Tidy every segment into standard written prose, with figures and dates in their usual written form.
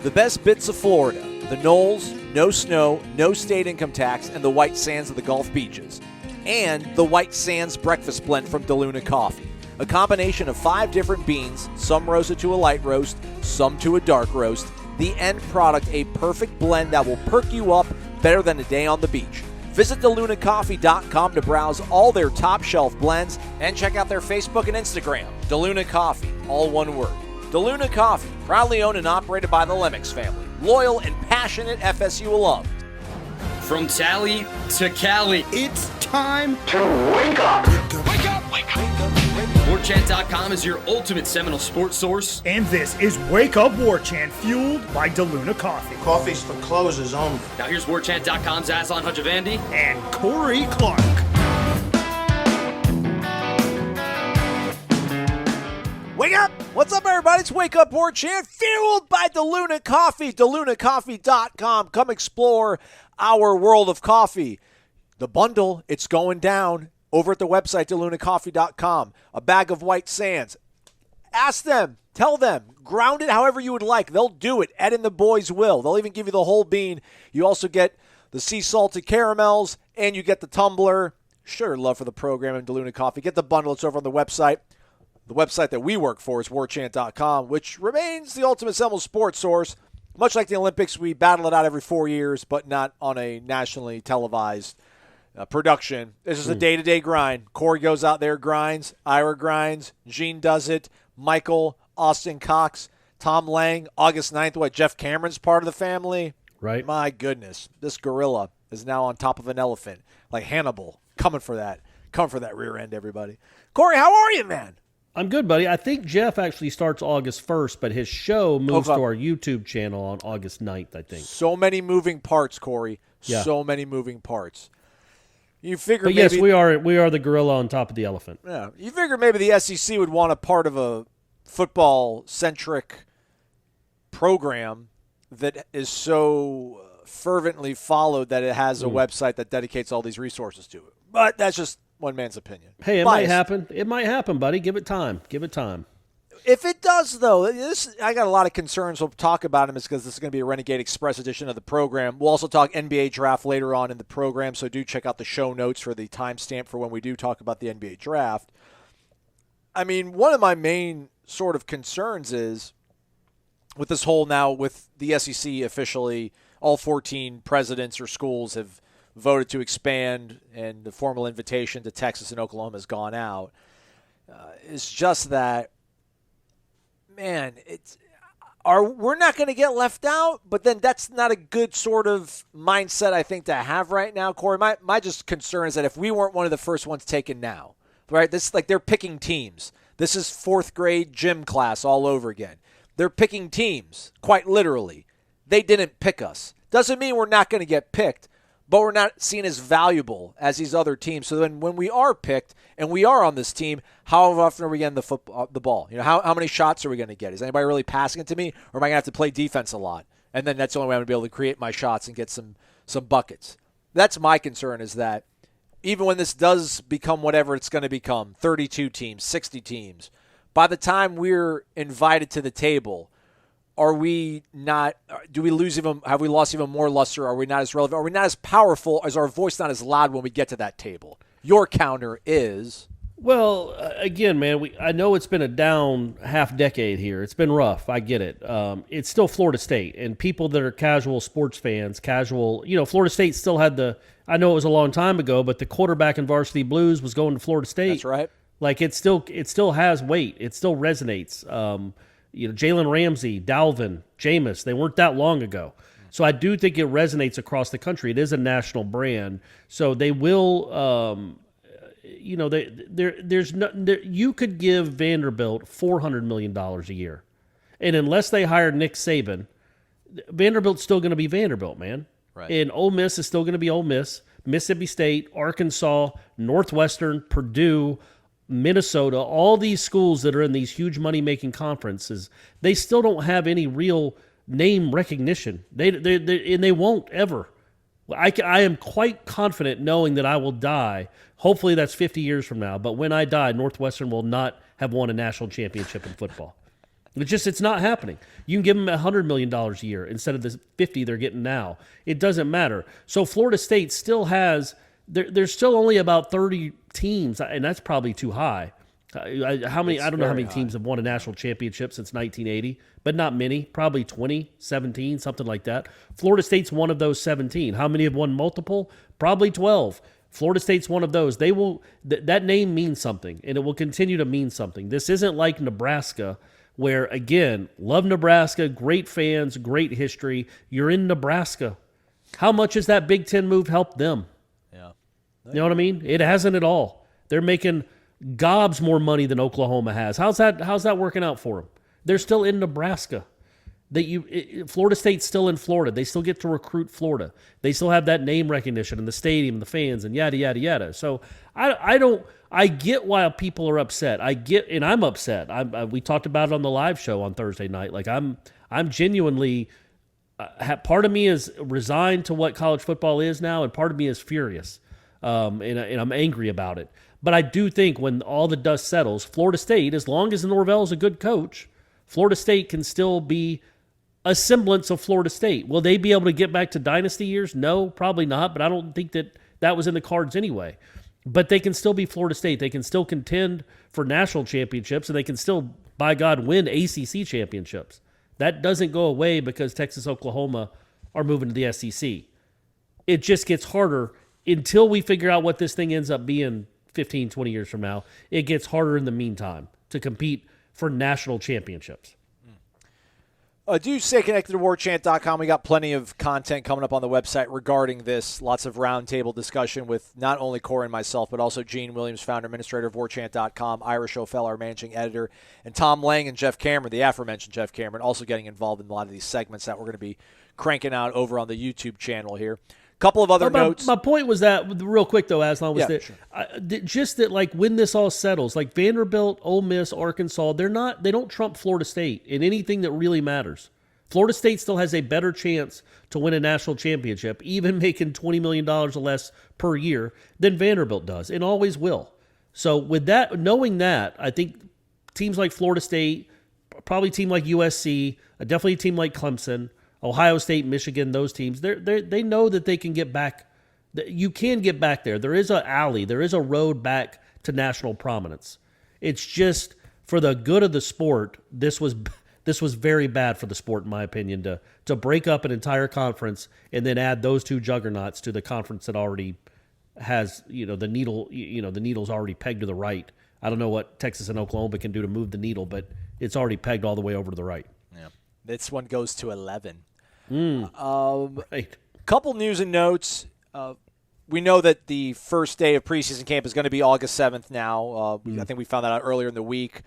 The best bits of Florida, the Noles, no snow, no state income tax, and the white sands of the Gulf beaches. And the White Sands Breakfast Blend from DeLuna Coffee. A combination of 5 different beans, some roasted to a light roast, some to a dark roast. The end product, a perfect blend that will perk you up better than a day on the beach. Visit DeLunaCoffee.com to browse all their top shelf blends and check out their Facebook and Instagram. DeLuna Coffee, all one word. DeLuna Coffee, proudly owned and operated by the Lemmix family. Loyal and passionate FSU alum. From Tally to Cali, It's time to wake up. Wake up! Wake up! Warchant.com is your ultimate Seminole sports source. And this is Wake Up Warchant, fueled by DeLuna Coffee. Coffee's for closers only. Now here's Warchant.com's Aslan Hutchavandi And Corey Clark. Wake up! What's up, everybody? It's Wake Up Warchant, fueled by DeLuna Coffee. DeLunaCoffee.com. Come explore our world of coffee. The bundle, it's going down over at the website, DeLunaCoffee.com. A bag of white sands. Ask them. Tell them. Ground it however you would like. They'll do it. Ed and the boys will. They'll even give you the whole bean. You also get the sea salted caramels, and you get the tumbler. Sure, love for the program and DeLuna Coffee. Get the bundle. It's over on the website. The website that we work for is Warchant.com, which remains the ultimate Seminole sports source. Much like the Olympics, we battle it out every 4 years, but not on a nationally televised production. This is a day-to-day grind. Corey goes out there, grinds. Ira grinds. Gene does it. Michael, Austin Cox, Tom Lang, August 9th. What, Jeff Cameron's part of the family? Right. My goodness. This gorilla is now on top of an elephant. Like Hannibal. Coming for that. Coming for that rear end, everybody. Corey, how are you, man? I'm good, buddy. I think Jeff actually starts August 1st, but his show moves to our YouTube channel on August 9th, I think. So many moving parts, Corey. Yeah. So many moving parts. You figure But maybe, yes, we are the gorilla on top of the elephant. Yeah, you figure maybe the SEC would want a part of a football-centric program that is so fervently followed that it has a website that dedicates all these resources to it. But that's just one man's opinion. Hey, it Biased. might happen. It might happen, buddy. Give it time. Give it time. If it does, though, I got a lot of concerns. We'll talk about them because this is going to be a Renegade Express edition of the program. We'll also talk NBA draft later on in the program, so do check out the show notes for the timestamp for when we do talk about the NBA draft. I mean, one of my main sort of concerns is with this whole now with the SEC officially, all 14 presidents or schools have voted to expand, and the formal invitation to Texas and Oklahoma has gone out. It's just that, man, we're not going to get left out, but then that's not a good sort of mindset, I think, to have right now, Corey. My just concern is that if we weren't one of the first ones taken now, right? This like they're picking teams. This is 4th grade gym class all over again. They're picking teams, quite literally. They didn't pick us. Doesn't mean we're not going to get picked, but we're not seen as valuable as these other teams. So then when we are picked and we are on this team, how often are we getting the ball? You know, how many shots are we going to get? Is anybody really passing it to me, or am I going to have to play defense a lot? And then that's the only way I'm going to be able to create my shots and get some buckets. That's my concern, is that even when this does become whatever it's going to become, 32 teams, 60 teams, by the time we're invited to the table, are we not? Do we lose even? Have we lost even more luster? Are we not as relevant? Are we not as powerful? Is our voice not as loud when we get to that table? Your counter is. Well, again, man, I know it's been a down half decade here. It's been rough. I get it. It's still Florida State, and people that are casual sports fans, Florida State still had I know it was a long time ago, but the quarterback in Varsity Blues was going to Florida State. That's right. Like it still has weight. It still resonates. Jalen Ramsey, Dalvin, Jameis, they weren't that long ago. So I do think it resonates across the country. It is a national brand. So they will, you could give Vanderbilt $400 million a year. And unless they hire Nick Saban, Vanderbilt's still going to be Vanderbilt, man. Right. And Ole Miss is still going to be Ole Miss. Mississippi State, Arkansas, Northwestern, Purdue, Minnesota, all these schools that are in these huge money-making conferences, they still don't have any real name recognition. They won't ever. I am quite confident knowing that I will die. Hopefully that's 50 years from now. But when I die, Northwestern will not have won a national championship in football. It's not happening. You can give them $100 million a year instead of the $50 they're getting now. It doesn't matter. So Florida State still has there's still only about 30 teams, and that's probably too high. How many? I don't know how many teams have won a national championship since 1980, but not many. Probably 20, 17, something like that. Florida State's one of those 17. How many have won multiple? Probably 12. Florida State's one of those. They will that name means something, and it will continue to mean something. This isn't like Nebraska, where, again, love Nebraska, great fans, great history. You're in Nebraska. How much has that Big Ten move helped them? Yeah. You know what I mean? It hasn't at all. They're making gobs more money than Oklahoma has. How's that working out for them? They're still in Nebraska. Florida State's still in Florida. They still get to recruit Florida. They still have that name recognition and the stadium, and the fans, and yada yada yada. So I get why people are upset. And I'm upset. We talked about it on the live show on Thursday night. Like I'm genuinely. Part of me is resigned to what college football is now, and part of me is furious, and I'm angry about it. But I do think when all the dust settles, Florida State, as long as Norvell is a good coach, Florida State can still be a semblance of Florida State. Will they be able to get back to dynasty years? No, probably not, but I don't think that was in the cards anyway. But they can still be Florida State. They can still contend for national championships, and they can still, by God, win ACC championships. That doesn't go away because Texas, Oklahoma are moving to the SEC. It just gets harder until we figure out what this thing ends up being 15, 20 years from now. It gets harder in the meantime to compete for national championships. Do stay connected to warchant.com. We got plenty of content coming up on the website regarding this. Lots of roundtable discussion with not only Corey and myself, but also Gene Williams, founder administrator of warchant.com, Irish O'Fell, our managing editor, and Tom Lang and Jeff Cameron, the aforementioned Jeff Cameron, also getting involved in a lot of these segments that we're going to be cranking out over on the YouTube channel here. Couple of other notes. My point was that, real quick though, Aslan, was sure. Just that, like, when this all settles, like Vanderbilt, Ole Miss, Arkansas, they don't trump Florida State in anything that really matters. Florida State still has a better chance to win a national championship, even making $20 million or less per year, than Vanderbilt does, and always will. So with that, knowing that, I think teams like Florida State, probably a team like USC, definitely a team like Clemson, Ohio State, Michigan, those teams, they know that they can get back. You can get back there. There is an alley. There is a road back to national prominence. It's just for the good of the sport. This was very bad for the sport, in my opinion, to break up an entire conference and then add those two juggernauts to the conference that already has, the needle. The needle's already pegged to the right. I don't know what Texas and Oklahoma can do to move the needle, but it's already pegged all the way over to the right. Yeah, this one goes to 11. Right. Couple news and notes. We know that the first day of preseason camp is going to be August 7th now. I think we found that out earlier in the week,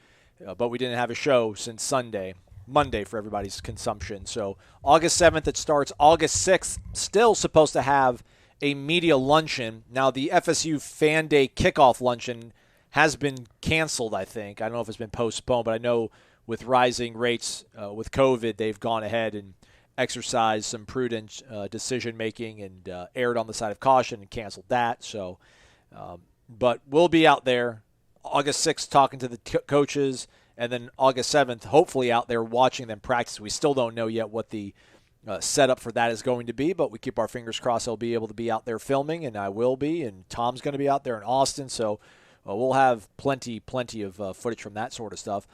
but we didn't have a show since Monday for everybody's consumption. So August 7th it starts. August 6th, still supposed to have a media luncheon. Now, the FSU Fan Day kickoff luncheon has been canceled, I think. I don't know if it's been postponed, but I know with rising rates with COVID, they've gone ahead and exercised some prudent decision-making and erred on the side of caution and canceled that. So, but we'll be out there August 6th talking to the coaches, and then August 7th hopefully out there watching them practice. We still don't know yet what the setup for that is going to be, but we keep our fingers crossed I'll be able to be out there filming, and I will be, and Tom's going to be out there in Austin, so we'll have plenty of footage from that sort of stuff.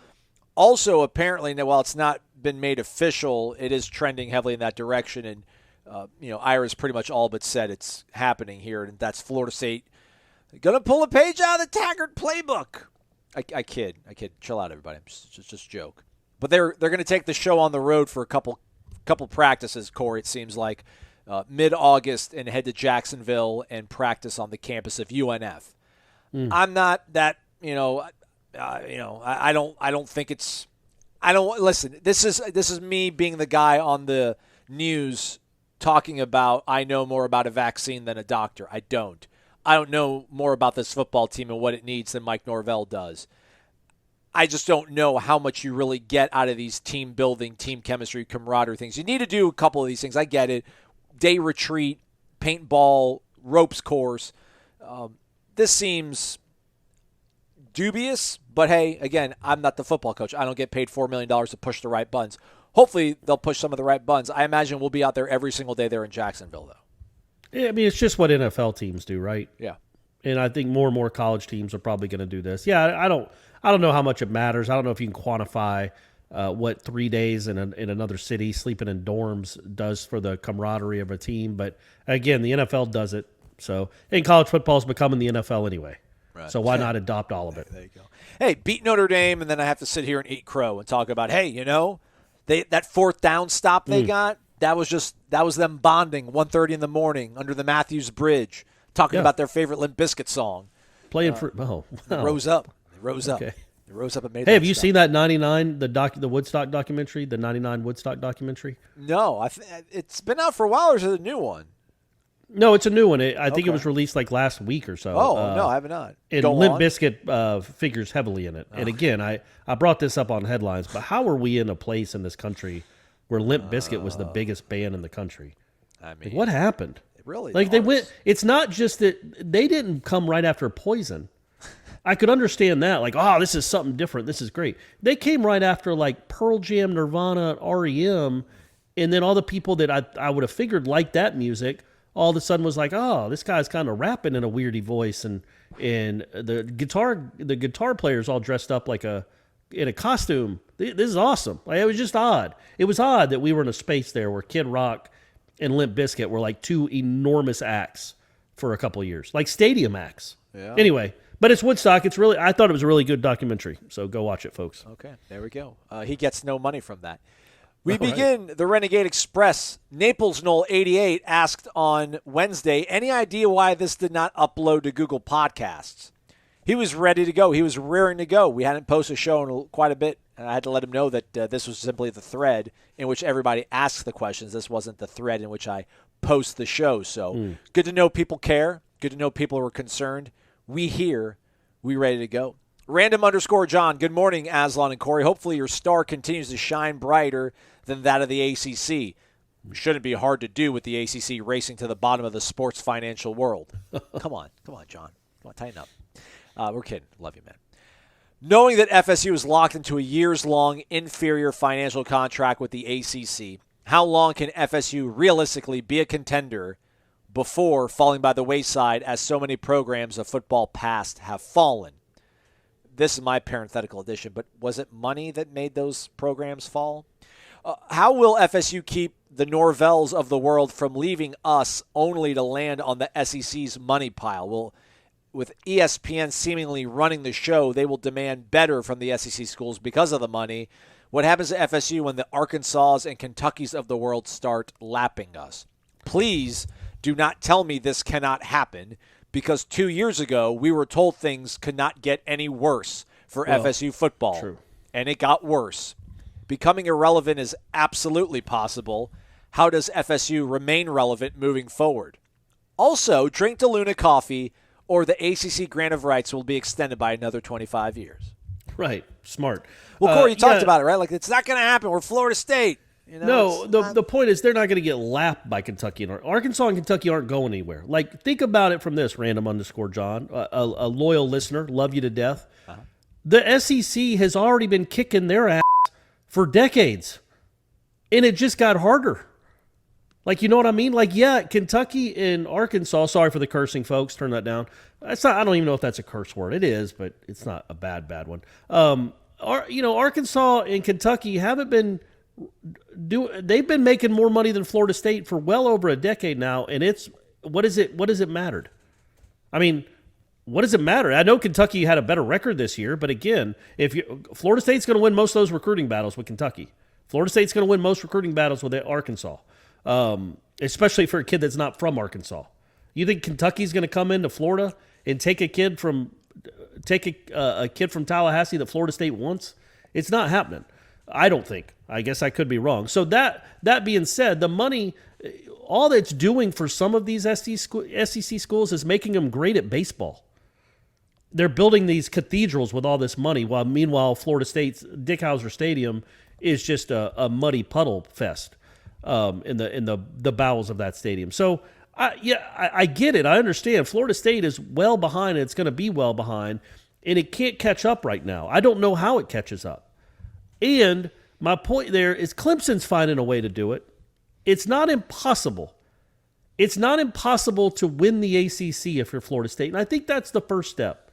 Also, apparently, while it's not been made official, it is trending heavily in that direction, and Ira's pretty much all but said it's happening here, and that's Florida State going to pull a page out of the Taggart playbook. I kid. Chill out, everybody. It's just a joke. But they're going to take the show on the road for a couple practices, Corey, it seems like, mid-August, and head to Jacksonville and practice on the campus of UNF. I'm not that, I don't think it's. I don't listen. This is me being the guy on the news talking about I know more about a vaccine than a doctor. I don't know more about this football team and what it needs than Mike Norvell does. I just don't know how much you really get out of these team building, team chemistry, camaraderie things. You need to do a couple of these things. I get it. Day retreat, paintball, ropes course. This seems dubious, but hey, again, I'm not the football coach. I don't get paid $4 million to push the right buttons. Hopefully, they'll push some of the right buttons. I imagine we'll be out there every single day there in Jacksonville, though. Yeah, I mean, it's just what NFL teams do, right? Yeah. And I think more and more college teams are probably going to do this. Yeah, I don't know how much it matters. I don't know if you can quantify what 3 days in another city sleeping in dorms does for the camaraderie of a team. But again, the NFL does it. So, and college football is becoming the NFL anyway. Right. So why not adopt all of it? There you go. Hey, beat Notre Dame, and then I have to sit here and eat crow and talk about, hey, that fourth down stop they got, that was them bonding 1:30 in the morning under the Matthews Bridge, talking about their favorite Limp Bizkit song. Playing for wow. They rose up. Okay. They rose up and made. Hey, have you seen that 99 the Woodstock documentary, the 99 Woodstock documentary? No, it's been out for a while. Or is it a new one? No, it's a new one. I think it was released like last week or so. Oh, no, I have not. And Limp Bizkit figures heavily in it. And again, I brought this up on headlines, but how are we in a place in this country where Limp Bizkit was the biggest band in the country? I mean, what happened? Really? They went. It's not just that they didn't come right after Poison. I could understand that. Like, this is something different. This is great. They came right after like Pearl Jam, Nirvana, REM, and then all the people that I would have figured liked that music all of a sudden was like, this guy's kind of rapping in a weirdy voice, and the guitar player's all dressed up like in a costume. This is awesome. Like, it was just odd. It was odd that we were in a space there where Kid Rock and Limp Bizkit were like two enormous acts for a couple of years, like stadium acts. Yeah. Anyway, but it's Woodstock. I thought it was a really good documentary. So go watch it, folks. Okay, there we go. He gets no money from that. We begin the Renegade Express. Naples Knoll 88 asked on Wednesday, any idea why this did not upload to Google Podcasts? He was ready to go. He was rearing to go. We hadn't posted a show in quite a bit, and I had to let him know that this was simply the thread in which everybody asks the questions. This wasn't the thread in which I post the show. So good to know people care. Good to know people are concerned. We here. We ready to go. Random_John, good morning, Aslan and Corey. Hopefully your star continues to shine brighter than that of the ACC. Shouldn't be hard to do with the ACC racing to the bottom of the sports financial world. Come on, John. Come on, tighten up. We're kidding. Love you, man. Knowing that FSU is locked into a years-long inferior financial contract with the ACC, how long can FSU realistically be a contender before falling by the wayside as so many programs of football past have fallen? This is my parenthetical addition, but was it money that made those programs fall? How will FSU keep the Norvells of the world from leaving us only to land on the SEC's money pile? With ESPN seemingly running the show, they will demand better from the SEC schools because of the money. What happens to FSU when the Arkansas and Kentuckys of the world start lapping us? Please do not tell me this cannot happen, because 2 years ago we were told things could not get any worse for FSU football. True. And it got worse. Becoming irrelevant is absolutely possible. How does FSU remain relevant moving forward? Also, drink DeLuna coffee, or the ACC grant of rights will be extended by another 25 years. Right. Smart. Well, Corey, you talked about it, right? Like, it's not going to happen. We're Florida State. The point is they're not going to get lapped by Kentucky. Arkansas and Kentucky aren't going anywhere. Like, think about it from this, Random_John, a loyal listener, love you to death. Uh-huh. The SEC has already been kicking their ass for decades, and it just got harder. Like, you know what I mean? Like, yeah, Kentucky and Arkansas, sorry for the cursing, folks, turn that down. That's not, I don't even know if that's a curse word. It is, but it's not a bad one. Arkansas and Kentucky haven't been they've been making more money than Florida State for well over a decade now, and what does it matter? I mean, what does it matter? I know Kentucky had a better record this year, but again, Florida State's going to win most of those recruiting battles with Kentucky. Florida State's going to win most recruiting battles with Arkansas, especially for a kid that's not from Arkansas. You think Kentucky's going to come into Florida and take a kid from Tallahassee that Florida State wants? It's not happening. I don't think. I guess I could be wrong. So that being said, the money, all that's doing for some of these SEC schools is making them great at baseball. They're building these cathedrals with all this money, while meanwhile Florida State's Dick Howser Stadium is just a muddy puddle fest in the bowels of that stadium. So I get it. I understand. Florida State is well behind, and it's going to be well behind. and it can't catch up right now. I don't know how it catches up. And my point there is Clemson's finding a way to do it. It's not impossible. It's not impossible to win the ACC if you're Florida State, and I think that's the first step.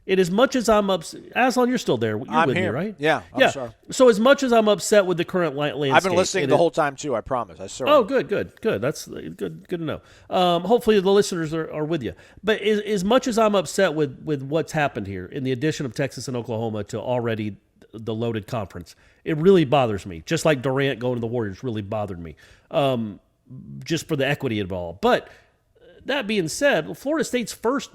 And as much as I'm upset, Aslan, you're still there. You're I'm with here. me, right? Yeah, I'm sorry. So as much as I'm upset with the current landscape, I've been listening the whole time too. I promise. I certainly. Oh, good. That's good to know. Hopefully the listeners are with you. But as much as I'm upset with what's happened here in the addition of Texas and Oklahoma to already the loaded conference, it really bothers me. Just like Durant going to the Warriors really bothered me, just for the equity involved. But that being said, Florida State's first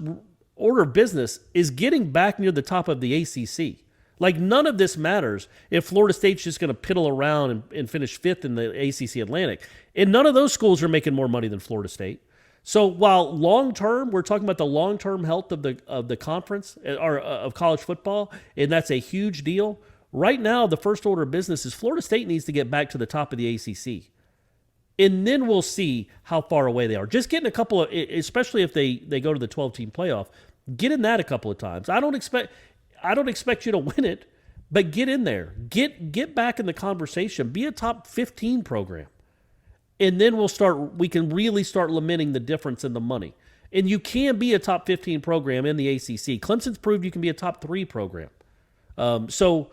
order of business is getting back near the top of the ACC. Like, none of this matters if Florida State's just going to piddle around and finish fifth in the ACC Atlantic. And none of those schools are making more money than Florida State. So while long-term, we're talking about the long-term health of the conference or of college football, and that's a huge deal, right now the first order of business is Florida State needs to get back to the top of the ACC. And then we'll see how far away they are. Just getting a couple of, especially if they go to the 12-team playoff, get in that a couple of times. I don't expect you to win it, but get in there. Get back in the conversation. Be a top 15 program. And then we can really start lamenting the difference in the money. And you can be a top 15 program in the ACC. Clemson's proved you can be a top 3 program. So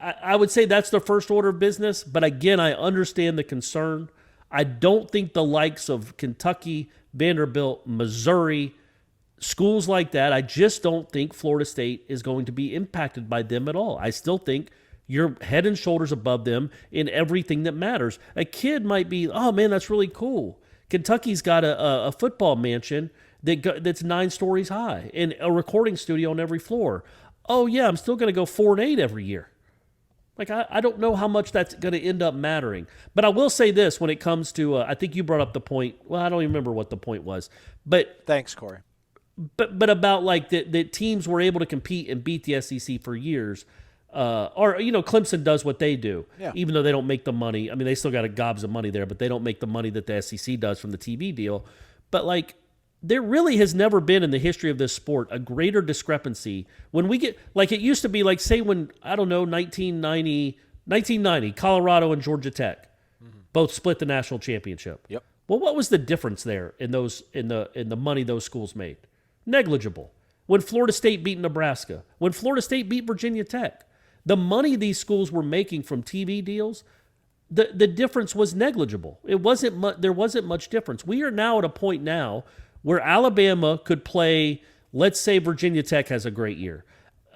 I would say that's the first order of business. But again, I understand the concern. I don't think the likes of Kentucky, Vanderbilt, Missouri, schools like that, I just don't think Florida State is going to be impacted by them at all. I still think you're head and shoulders above them in everything that matters. A kid might be, oh man, that's really cool. Kentucky's got a football mansion that's 9 stories high and a recording studio on every floor. Oh yeah, I'm still going to go 4-8 every year. Like, I don't know how much that's going to end up mattering. But I will say this when it comes to, I think you brought up the point. Well, I don't even remember what the point was. But thanks, Corey. But about like that teams were able to compete and beat the SEC for years. Clemson does what they do, even though they don't make the money. I mean, they still got gobs of money there, but they don't make the money that the SEC does from the TV deal. But like, there really has never been in the history of this sport a greater discrepancy when we get, like it used to be, like say when, I don't know, 1990, Colorado and Georgia Tech both split the national championship. Yep. Well, what was the difference there in the money those schools made? Negligible. When Florida State beat Nebraska, when Florida State beat Virginia Tech, the money these schools were making from TV deals, the difference was negligible. There wasn't much difference. We are now at a point now where Alabama could play, let's say Virginia Tech has a great year.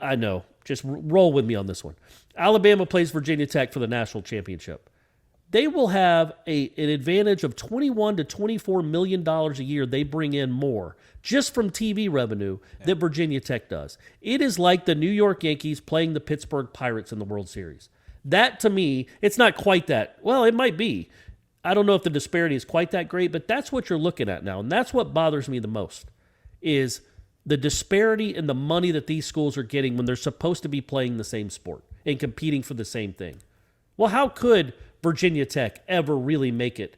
I know, just roll with me on this one. Alabama plays Virginia Tech for the national championship. They will have an advantage of $21 to $24 million a year they bring in more just from TV revenue that Virginia Tech does. It is like the New York Yankees playing the Pittsburgh Pirates in the World Series. That, to me, it's not quite that. Well, it might be. I don't know if the disparity is quite that great, but that's what you're looking at now. And that's what bothers me the most is the disparity in the money that these schools are getting when they're supposed to be playing the same sport and competing for the same thing. Well, how could Virginia Tech ever really make it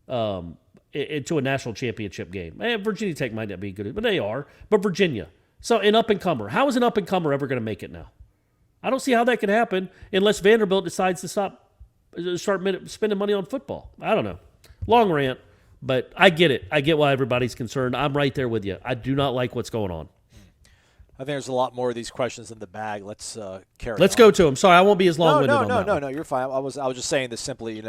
into a national championship game? Virginia Tech might not be good, but they are. But Virginia. So an up-and-comer. How is an up-and-comer ever going to make it now? I don't see how that can happen unless Vanderbilt decides to start spending money on football. I don't know. Long rant, but I get it. I get why everybody's concerned. I'm right there with you. I do not like what's going on. I think there's a lot more of these questions in the bag. Let's carry on. Let's go to them. Sorry, I won't be as long-winded on that. No, you're fine. I was just saying this simply,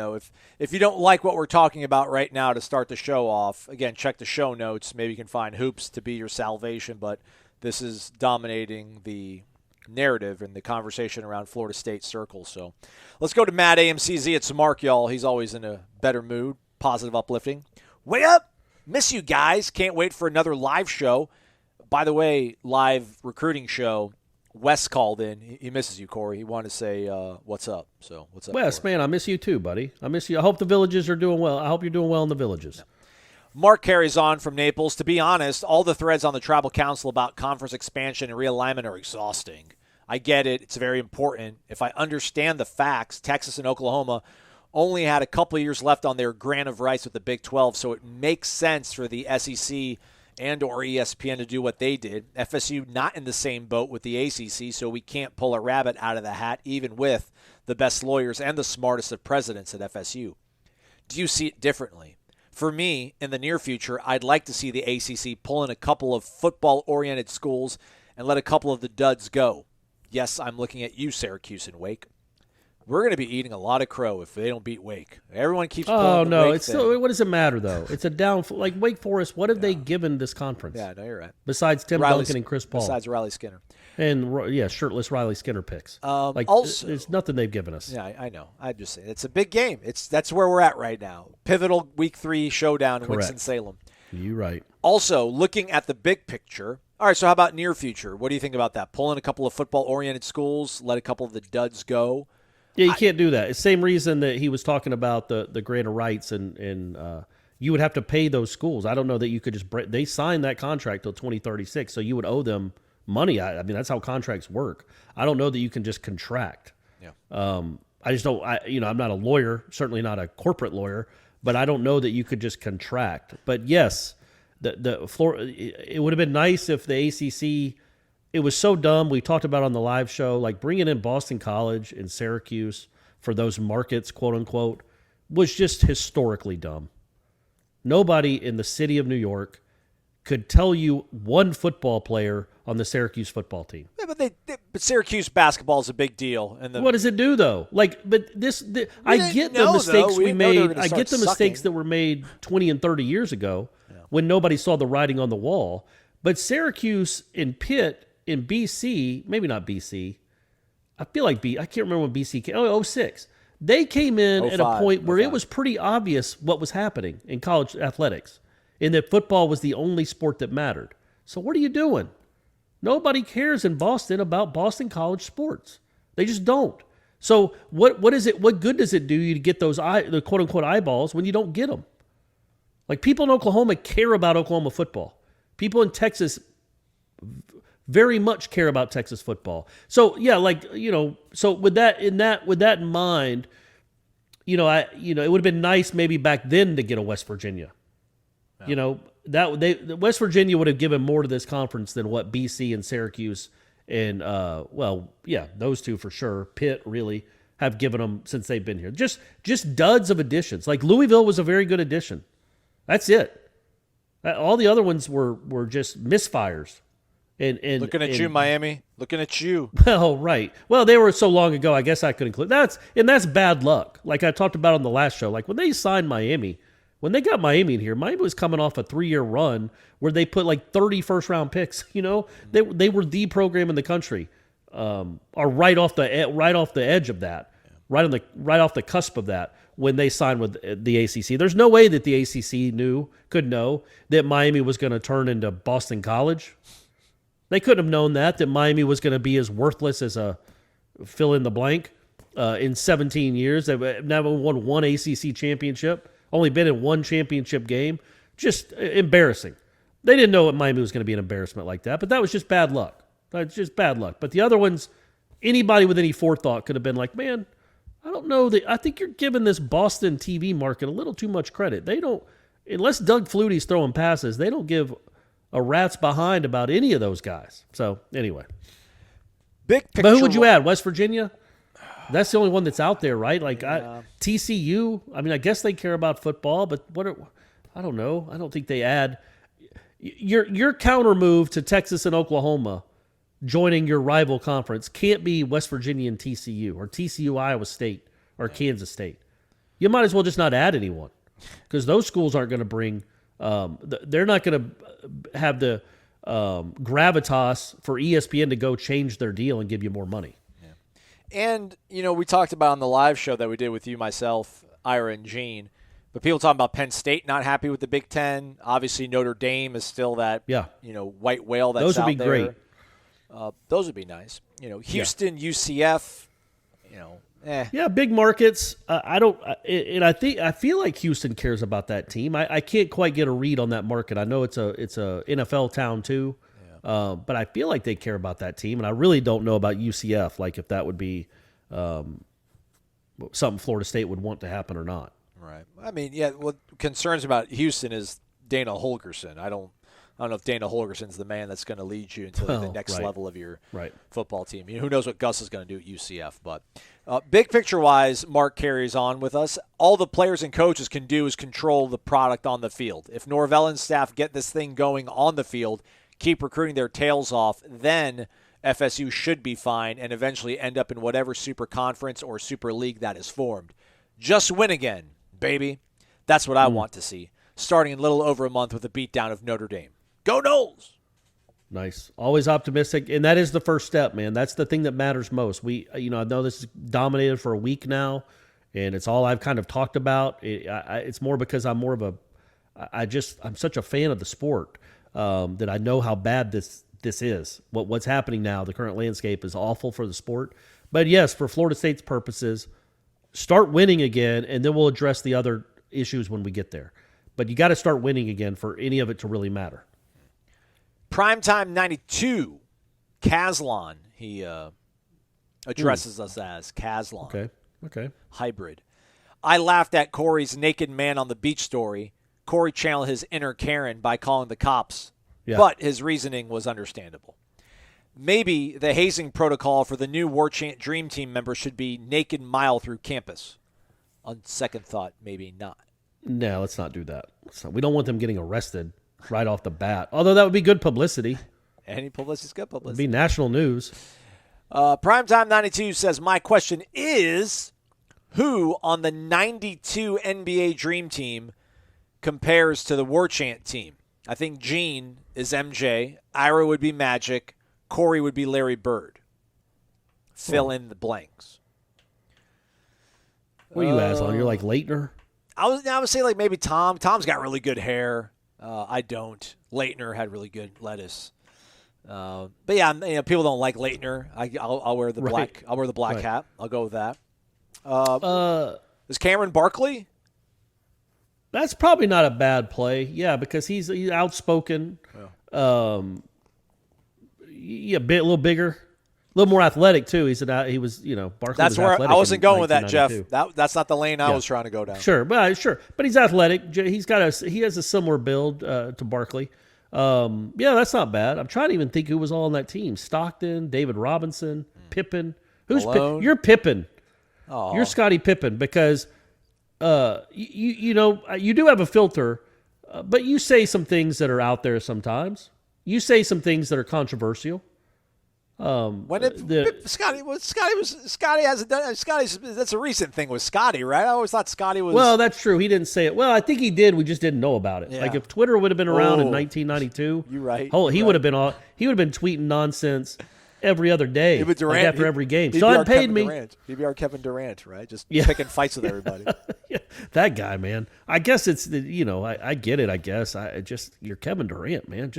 if you don't like what we're talking about right now to start the show off, again, check the show notes. Maybe you can find hoops to be your salvation, but this is dominating the narrative and the conversation around Florida State circles. So let's go to Matt AMCZ. It's Mark, y'all. He's always in a better mood, positive, uplifting. Way up! Miss you guys. Can't wait for another live show. By the way, live recruiting show, Wes called in. He misses you, Corey. He wanted to say what's up. So what's up, Wes, Corey? man, I miss you too, buddy. I miss you. I hope the villages are doing well. I hope you're doing well in the villages. Yeah. Mark carries on from Naples. To be honest, all the threads on the Tribal Council about conference expansion and realignment are exhausting. I get it. It's very important. If I understand the facts, Texas and Oklahoma only had a couple of years left on their grant of rights with the Big 12, so it makes sense for the SEC and or ESPN to do what they did. FSU not in the same boat with the ACC, so we can't pull a rabbit out of the hat, even with the best lawyers and the smartest of presidents at FSU. Do you see it differently? For me, in the near future, I'd like to see the ACC pull in a couple of football-oriented schools and let a couple of the duds go. Yes, I'm looking at you, Syracuse and Wake. We're going to be eating a lot of crow if they don't beat Wake. Everyone keeps pulling Oh, the no. Wake It's thing. still, what does it matter, though? It's a downfall. Like Wake Forest, what have they given this conference? Yeah, no, you're right. Besides Tim Duncan and Chris Paul. Besides Riley Skinner. And, shirtless Riley Skinner picks. Also, there's nothing they've given us. Yeah, I know. I just say it's a big game. That's where we're at right now. Pivotal Week 3 showdown in Winston-Salem. You're right. Also, looking at the big picture. All right, so how about near future? What do you think about that? Pull in a couple of football-oriented schools, let a couple of the duds go. Yeah, you can't do that. It's the same reason that he was talking about the grant of rights, and you would have to pay those schools. I don't know that you could just they signed that contract till 2036, so you would owe them money. I mean, that's how contracts work. I don't know that you can just contract. Yeah. I just don't. I'm not a lawyer, certainly not a corporate lawyer, but I don't know that you could just contract. But yes, the floor. It would have been nice if the ACC. It was so dumb. We talked about on the live show, like bringing in Boston College and Syracuse for those markets, quote unquote, was just historically dumb. Nobody in the city of New York could tell you one football player on the Syracuse football team. Yeah, but Syracuse basketball is a big deal. And what does it do though? Like, but I get the mistakes we made. I get the mistakes that were made 20 and 30 years ago when nobody saw the writing on the wall. But Syracuse and Pitt in BC, maybe not BC. I feel like I can't remember when BC came. 06. They came in at a point where it was pretty obvious what was happening in college athletics, and that football was the only sport that mattered. So what are you doing? Nobody cares in Boston about Boston college sports. They just don't. So what is it? What good does it do you to get those the quote unquote eyeballs when you don't get them? Like people in Oklahoma care about Oklahoma football. People in Texas very much care about Texas football. So yeah, so with that in mind, it would have been nice maybe back then to get a West Virginia. Yeah. West Virginia would have given more to this conference than what BC and Syracuse and those two for sure. Pitt really have given them since they've been here. Just duds of additions. Like Louisville was a very good addition. That's it. All the other ones were just misfires. And looking at you, Miami. Looking at you. Well, right. Well, they were so long ago. I guess I could include that's bad luck. Like I talked about on the last show. Like when they signed Miami, when they got Miami in here, Miami was coming off a 3-year run where they put like 30 first-round picks. They were the program in the country, are right off the edge of that, right off the cusp of that when they signed with the ACC. There's no way that the ACC could know that Miami was going to turn into Boston College. They couldn't have known that Miami was going to be as worthless as a fill in the blank in 17 years. They've never won one ACC championship, only been in one championship game. Just embarrassing. They didn't know Miami was going to be an embarrassment like that, but that was just bad luck. That's just bad luck. But the other ones, anybody with any forethought could have been like, man, I don't know. I think you're giving this Boston TV market a little too much credit. They don't, unless Doug Flutie's throwing passes, they don't give a rat's behind about any of those guys. So anyway, big picture. But who would you add? West Virginia? That's the only one that's out there, right? Like TCU. I mean, I guess they care about football, but I don't know. I don't think they add your counter move to Texas and Oklahoma joining your rival conference can't be West Virginia and TCU or TCU Iowa State or Kansas State. You might as well just not add anyone because those schools aren't going to bring. They're not going to have the gravitas for ESPN to go change their deal and give you more money. Yeah. And, we talked about on the live show that we did with you, myself, Ira, and Gene, but people talking about Penn State not happy with the Big Ten. Obviously, Notre Dame is still that, white whale that's out there. Those would be great. Those would be nice. Houston, UCF, Yeah, big markets. I feel like Houston cares about that team. I can't quite get a read on that market. I know it's a NFL town too, but I feel like they care about that team, and I really don't know about UCF. Like if that would be something Florida State would want to happen or not. Right. I mean, what concerns about Houston is Dana Holgerson. I don't I don't know if Dana Holgerson's the man that's going to lead you into the next level of your football team. Who knows what Gus is going to do at UCF. But big picture-wise, Mark carries on with us. All the players and coaches can do is control the product on the field. If Norvell and staff get this thing going on the field, keep recruiting their tails off, then FSU should be fine and eventually end up in whatever super conference or super league that is formed. Just win again, baby. That's what I want to see, starting in a little over a month with a beatdown of Notre Dame. Go Noles! Nice. Always optimistic, and that is the first step, man. That's the thing that matters most. I know this is dominated for a week now, and it's all I've kind of talked about. It's more because I'm such a fan of the sport that I know how bad this is. What's happening now, the current landscape is awful for the sport. But yes, for Florida State's purposes, start winning again, and then we'll address the other issues when we get there. But you got to start winning again for any of it to really matter. Primetime 92, Caslon. He addresses us as Caslon. Okay. Hybrid. I laughed at Corey's naked man on the beach story. Corey channeled his inner Karen by calling the cops, but his reasoning was understandable. Maybe the hazing protocol for the new Warchant Dream Team members should be naked mile through campus. On second thought, maybe not. No, let's not do that. We don't want them getting arrested right off the bat. Although that would be good publicity. Any publicity is good publicity. It'd be national news. Primetime 92 says, my question is, who on the 92 NBA Dream Team compares to the Warchant team? I think Gene is MJ. Ira would be Magic. Corey would be Larry Bird. Fill in the blanks. What are you, Aslan? You're like Leitner? I would say like maybe Tom. Tom's got really good hair. I don't. Leitner had really good lettuce. But yeah, people don't like Leitner. I'll wear the black. I'll wear the black hat. I'll go with that. Is Cameron Barkley? That's probably not a bad play. Yeah, because he's outspoken. Yeah. A little bigger, a little more athletic too. Barkley. That's where I wasn't going with that, Jeff. That's not the lane I was trying to go down. Sure, but he's athletic. He has a similar build to Barkley. That's not bad. I'm trying to even think who was all on that team: Stockton, David Robinson, Pippen. Who's You're Pippen. Oh. You're Scottie Pippen because you do have a filter, but you say some things that are out there sometimes. You say some things that are controversial. Scotty hasn't done. That's a recent thing with Scotty, right? I always thought Scotty was. Well, that's true. He didn't say it. Well, I think he did. We just didn't know about it. Yeah. Like if Twitter would have been around in 1992, you're right. He would have been tweeting nonsense every other day, Durant, after every game. Sean paid me. He'd be our Kevin Durant, right? Just picking fights with everybody. That guy, man. I guess it's I get it. I guess you're Kevin Durant, man.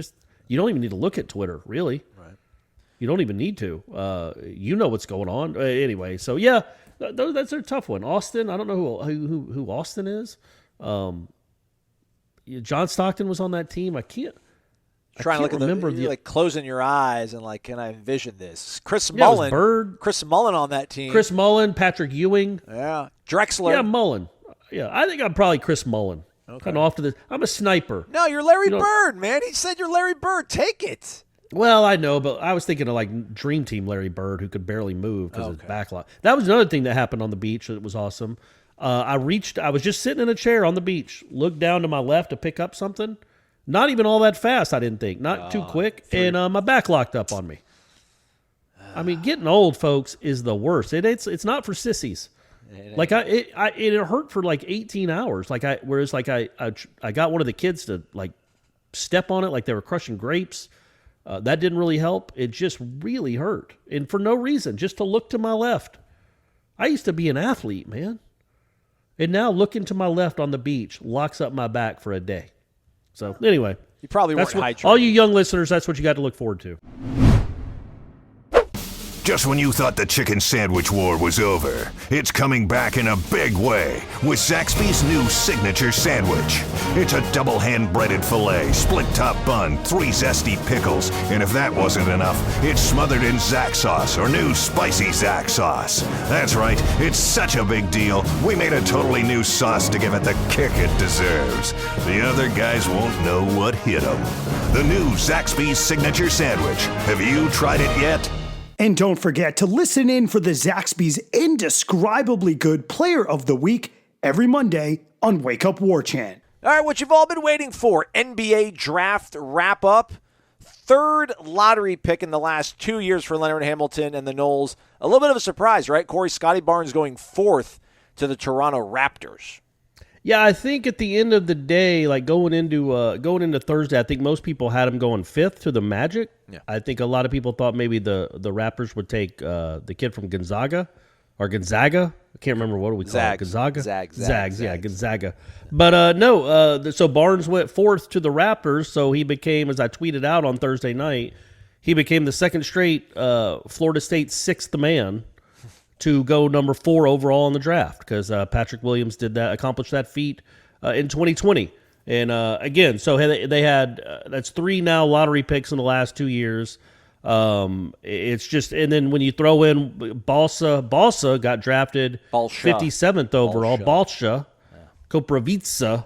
You don't even need to look at Twitter, really. Right. You don't even need to. You know what's going on. Anyway, so yeah, that's a tough one. Austin, I don't know who Austin is. John Stockton was on that team. I can't remember. You're like closing your eyes and like, can I envision this? Chris Mullen. Bird. Chris Mullen on that team. Chris Mullen, Patrick Ewing. Yeah. Drexler. Yeah, Mullen. Yeah, I think I'm probably Chris Mullen. Okay. Kind of off to this. I'm a sniper. No, you're Larry Bird, man. He said you're Larry Bird. Take it. Well, I know, but I was thinking of like Dream Team Larry Bird, who could barely move because of his backlog. That was another thing that happened on the beach that was awesome. I was just sitting in a chair on the beach, looked down to my left to pick up something. Not even all that fast, I didn't think. Not too quick. And my back locked up on me. I mean, getting old, folks, is the worst. It's not for sissies. Like it hurt for like 18 hours. I got one of the kids to like step on it like they were crushing grapes. That didn't really help. It just really hurt, and for no reason, just to look to my left. I used to be an athlete, man, and now looking to my left on the beach locks up my back for a day. So anyway, you probably weren't hydrated. All you young listeners, that's what you got to look forward to. Just when you thought the chicken sandwich war was over, it's coming back in a big way with Zaxby's new signature sandwich. It's a double hand-breaded filet, split-top bun, 3 zesty pickles, and if that wasn't enough, it's smothered in Zax sauce or new spicy Zax sauce. That's right, it's such a big deal, we made a totally new sauce to give it the kick it deserves. The other guys won't know what hit them. The new Zaxby's signature sandwich. Have you tried it yet? And don't forget to listen in for the Zaxby's indescribably good Player of the Week every Monday on Wake Up Warchant. All right, what you've all been waiting for, NBA draft wrap-up. Third lottery pick in the last 2 years for Leonard Hamilton and the Noles. A little bit of a surprise, right? Corey, Scotty Barnes going 4th to the Toronto Raptors. Yeah, I think at the end of the day, like going into Thursday, I think most people had him going 5th to the Magic. Yeah. I think a lot of people thought maybe the Raptors would take the kid from Gonzaga. I can't remember what we call it. Gonzaga? Zags. Yeah, Gonzaga. But no, so Barnes went 4th to the Raptors, so he became, as I tweeted out on Thursday night, he became the second straight Florida State 6th man to go number 4 overall in the draft, because Patrick Williams accomplished that feat in 2020. And again, so they had that's 3 now lottery picks in the last 2 years. It's just, and then when you throw in Balsa got drafted 57th overall. Balsha, Koprivica,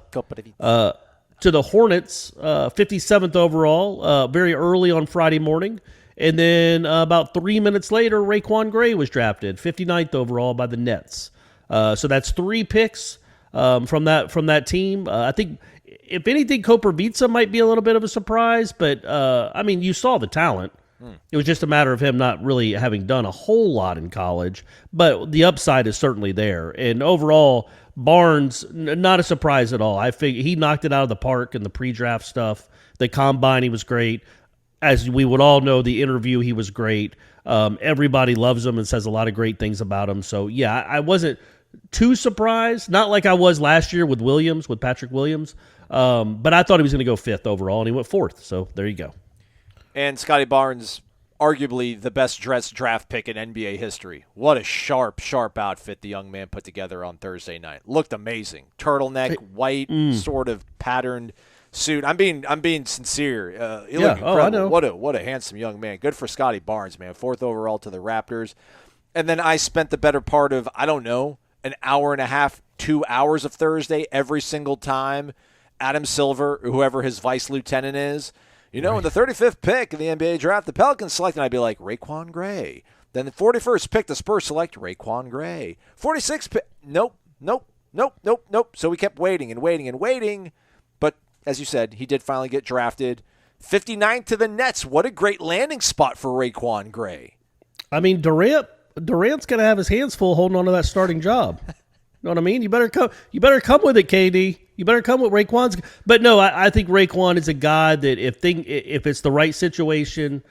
to the Hornets, 57th overall, very early on Friday morning. And then about 3 minutes later, Raquan Gray was drafted, 59th overall by the Nets. So that's 3 picks from that team. I think, if anything, Koprivica might be a little bit of a surprise, but I mean, you saw the talent. It was just a matter of him not really having done a whole lot in college, but the upside is certainly there. And overall, Barnes, not a surprise at all. I figure he knocked it out of the park in the pre-draft stuff. The combine, he was great. As we would all know, the interview, he was great. Everybody loves him and says a lot of great things about him. So, yeah, I wasn't too surprised. Not like I was last year with Patrick Williams. But I thought he was going to go 5th overall, and he went 4th. So, there you go. And Scotty Barnes, arguably the best dressed draft pick in NBA history. What a sharp outfit the young man put together on Thursday night. Looked amazing. Turtleneck, white, sort of patterned suit. I'm being sincere. He looked incredible. I know. What a handsome young man. Good for Scotty Barnes, man. 4th overall to the Raptors. And then I spent the better part of, I don't know, an hour and a half, 2 hours of Thursday every single time Adam Silver, or whoever his vice lieutenant is, in the 35th pick in the NBA draft, the Pelicans select, and I'd be like, Raquan Gray. Then the 41st pick, the Spurs select Raquan Gray. 46th pick, nope. So we kept waiting and waiting and waiting. But as you said, he did finally get drafted. 59th to the Nets. What a great landing spot for Raquan Gray. I mean, Durant's going to have his hands full holding on to that starting job. You know what I mean? You better come with it, KD. You better come with Raquan's. But no, I think Raquan is a guy that if it's the right situation,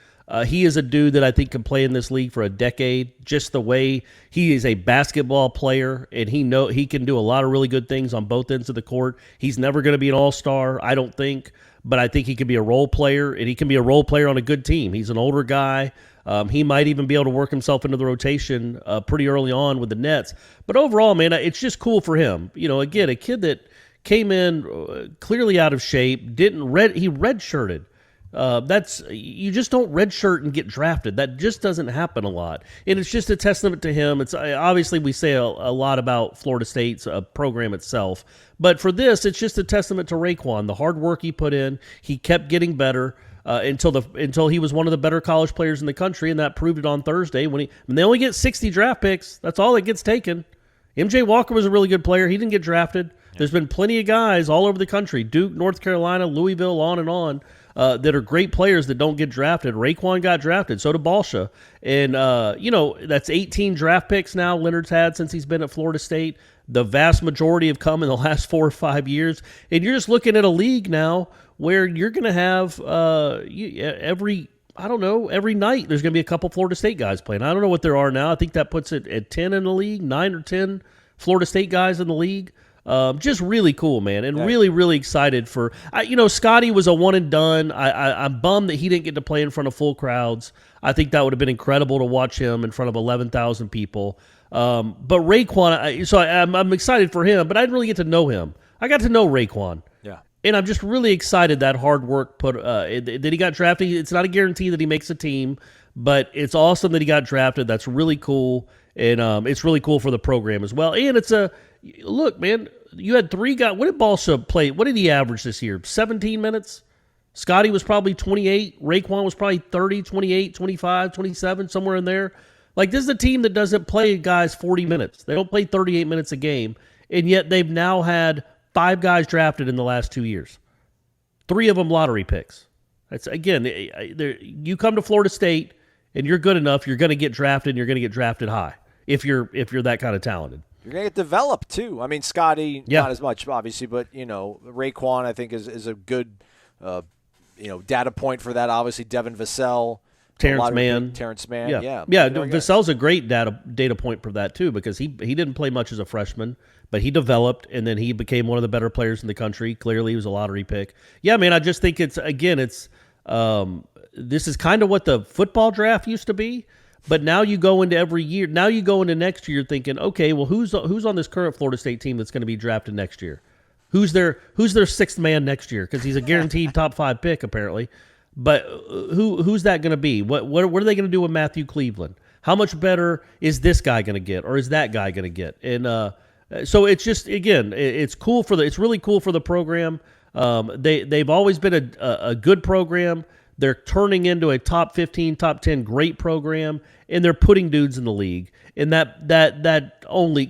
he is a dude that I think can play in this league for a decade. Just the way he is a basketball player, and he can do a lot of really good things on both ends of the court. He's never going to be an all-star, I don't think, but I think he can be a role player, and he can be a role player on a good team. He's an older guy. He might even be able to work himself into the rotation pretty early on with the Nets. But overall, man, it's just cool for him. Again, a kid that came in clearly out of shape, he redshirted. You just don't redshirt and get drafted. That just doesn't happen a lot. And it's just a testament to him. It's obviously we say a lot about Florida State's program itself, but for this, it's just a testament to Raquan, the hard work he put in. He kept getting better. Until he was one of the better college players in the country, and that proved it on Thursday. When they only get 60 draft picks, that's all that gets taken. MJ Walker was a really good player. He didn't get drafted. There's been plenty of guys all over the country, Duke, North Carolina, Louisville, on and on, that are great players that don't get drafted. Raquan got drafted, so did Balsha. And, that's 18 draft picks now Leonard's had since he's been at Florida State. The vast majority have come in the last 4 or 5 years. And you're just looking at a league now where you're going to have every night there's going to be a couple Florida State guys playing. I don't know what there are now. I think that puts it at 10 in the league, 9 or 10 Florida State guys in the league. Just really cool, man, and really, really excited for. Scotty was a one and done. I'm bummed that he didn't get to play in front of full crowds. I think that would have been incredible to watch him in front of 11,000 people. But Raekwon, I'm excited for him, but I didn't really get to know him. I got to know Raekwon. Yeah. And I'm just really excited that hard work that he got drafted. It's not a guarantee that he makes a team, but it's awesome that he got drafted. That's really cool, and it's really cool for the program as well. And it's look, man, you had 3 guys. What did Balsa play? What did he average this year? 17 minutes? Scotty was probably 28. Raekwon was probably 30, 28, 25, 27, somewhere in there. Like, this is a team that doesn't play guys 40 minutes. They don't play 38 minutes a game, and yet they've now had 5 guys drafted in the last 2 years. 3 of them lottery picks. That's, again, you come to Florida State and you're good enough, you're going to get drafted, and you're going to get drafted high if you're that kind of talented. You're going to get developed, too. I mean, Scotty, not as much, obviously, but, Raekwon, I think, is a good, data point for that. Obviously, Devin Vassell. Terrence Mann. Yeah. Vassell's a great data point for that, too, because he didn't play much as a freshman, but he developed, and then he became one of the better players in the country. Clearly, he was a lottery pick. Yeah, man, I just think this is kind of what the football draft used to be, but now you go into every year. Now you go into next year thinking, okay, well, who's on this current Florida State team that's going to be drafted next year? Who's their 6th man next year? Because he's a guaranteed top 5 pick, apparently. But who's that going to be? What are they going to do with Matthew Cleveland? How much better is this guy going to get, or is that guy going to get? And so it's just, again, it's really cool for the program. They've always been a good program. They're turning into a top 15, top 10 great program, and they're putting dudes in the league, and that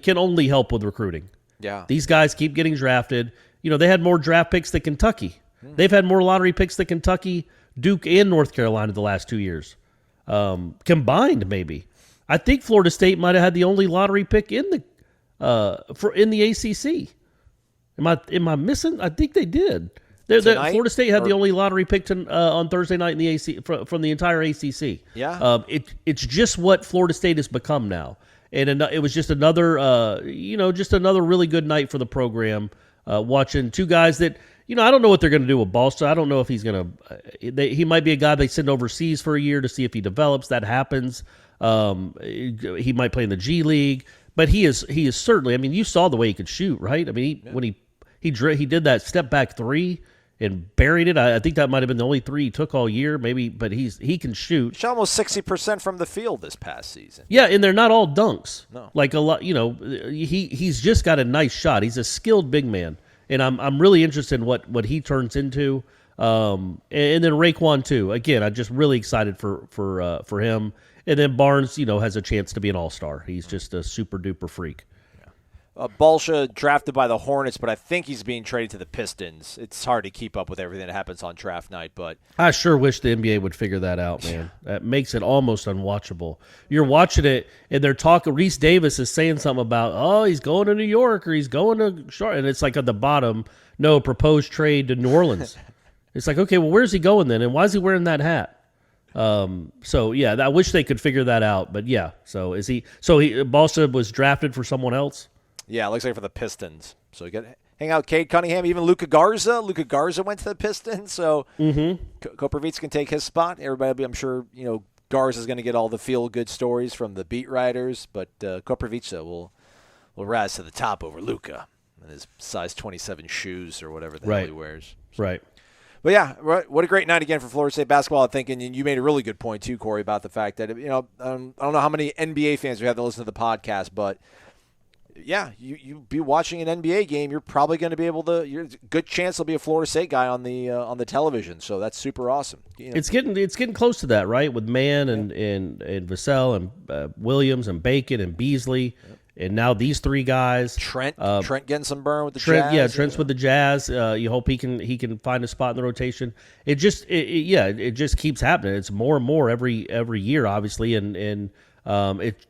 can only help with recruiting. Yeah, these guys keep getting drafted. They had more draft picks than Kentucky. They've had more lottery picks than Kentucky, Duke, and North Carolina the last 2 years combined. Maybe I think Florida State might have had the only lottery pick in the ACC. Am I missing? I think they did. Florida State had the only lottery pick on Thursday night in the AC from the entire ACC. Yeah, it's just what Florida State has become now, and it was just another really good night for the program. Watching 2 guys that I don't know what they're going to do with Balsa. I don't know if he's going to. He might be a guy they send overseas for a year to see if he develops. That happens. He might play in the G League, but he is certainly. I mean, you saw the way he could shoot, right? I mean, when he did that step back 3 and buried it. I think that might have been the only 3 he took all year, maybe. But he can shoot. Shot almost 60% from the field this past season. Yeah, and they're not all dunks. No, like a lot. He's just got a nice shot. He's a skilled big man, and I'm really interested in what he turns into. And then Raekwon too. Again, I'm just really excited for him. And then Barnes, has a chance to be an all-star. He's just a super duper freak. Balsa drafted by the Hornets, but I think he's being traded to the Pistons. It's hard to keep up with everything that happens on draft night, but I sure wish the NBA would figure that out, man. That makes it almost unwatchable. You're watching it, and they're talking. Reese Davis is saying something about, he's going to New York or he's going to Charlotte, and it's like at the bottom, no, proposed trade to New Orleans. It's like, okay, well, where's he going then, and why is he wearing that hat? So yeah, I wish they could figure that out, but yeah. So Balsa was drafted for someone else. Yeah, it looks like for the Pistons. So you get hang out with Cade Cunningham, even Luka Garza. Luka Garza went to the Pistons, so Koprivic can take his spot. Everybody will be, I'm sure, Garza's going to get all the feel-good stories from the beat writers, but Koprivic will rise to the top over Luka and his size 27 shoes or whatever the hell he wears. So. Right. But yeah, what a great night again for Florida State basketball. I think, and you made a really good point too, Corey, about the fact that I don't know how many NBA fans we have that listen to the podcast, but yeah, you be watching an NBA game, you're probably going to be able to. You're good chance there'll be a Florida State guy on the television. So that's super awesome. It's getting close to that, right? With Mann and Vassell and Williams and Bacon and Beasley. And now these 3 guys, Trent getting some burn with the Jazz. Yeah, Trent's with the Jazz. You hope he can find a spot in the rotation. It just keeps happening. It's more and more every year, obviously, and it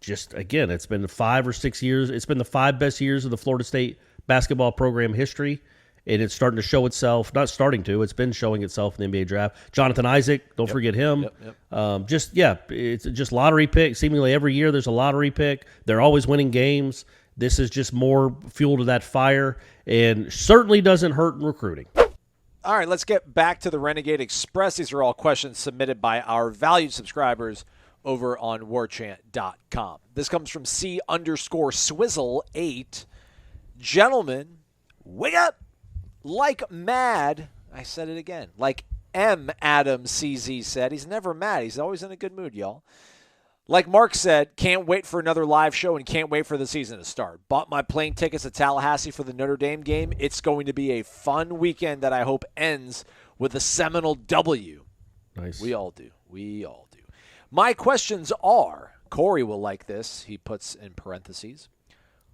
just, again, it's been 5 or 6 years. It's been the 5 best years of the Florida State basketball program history. And it's starting to show itself. Not starting to. It's been showing itself in the NBA draft. Jonathan Isaac, don't forget him. It's just lottery pick. Seemingly every year there's a lottery pick. They're always winning games. This is just more fuel to that fire and certainly doesn't hurt in recruiting. All right, let's get back to the Renegade Express. These are all questions submitted by our valued subscribers over on warchant.com. This comes from C_Swizzle8. Gentlemen, wake up like mad. I said it again. Like M. Adam CZ said. He's never mad. He's always in a good mood, y'all. Like Mark said, can't wait for another live show and can't wait for the season to start. Bought my plane tickets to Tallahassee for the Notre Dame game. It's going to be a fun weekend that I hope ends with a Seminole W. Nice. We all do. We all do. My questions are, Corey will like this, he puts in parentheses.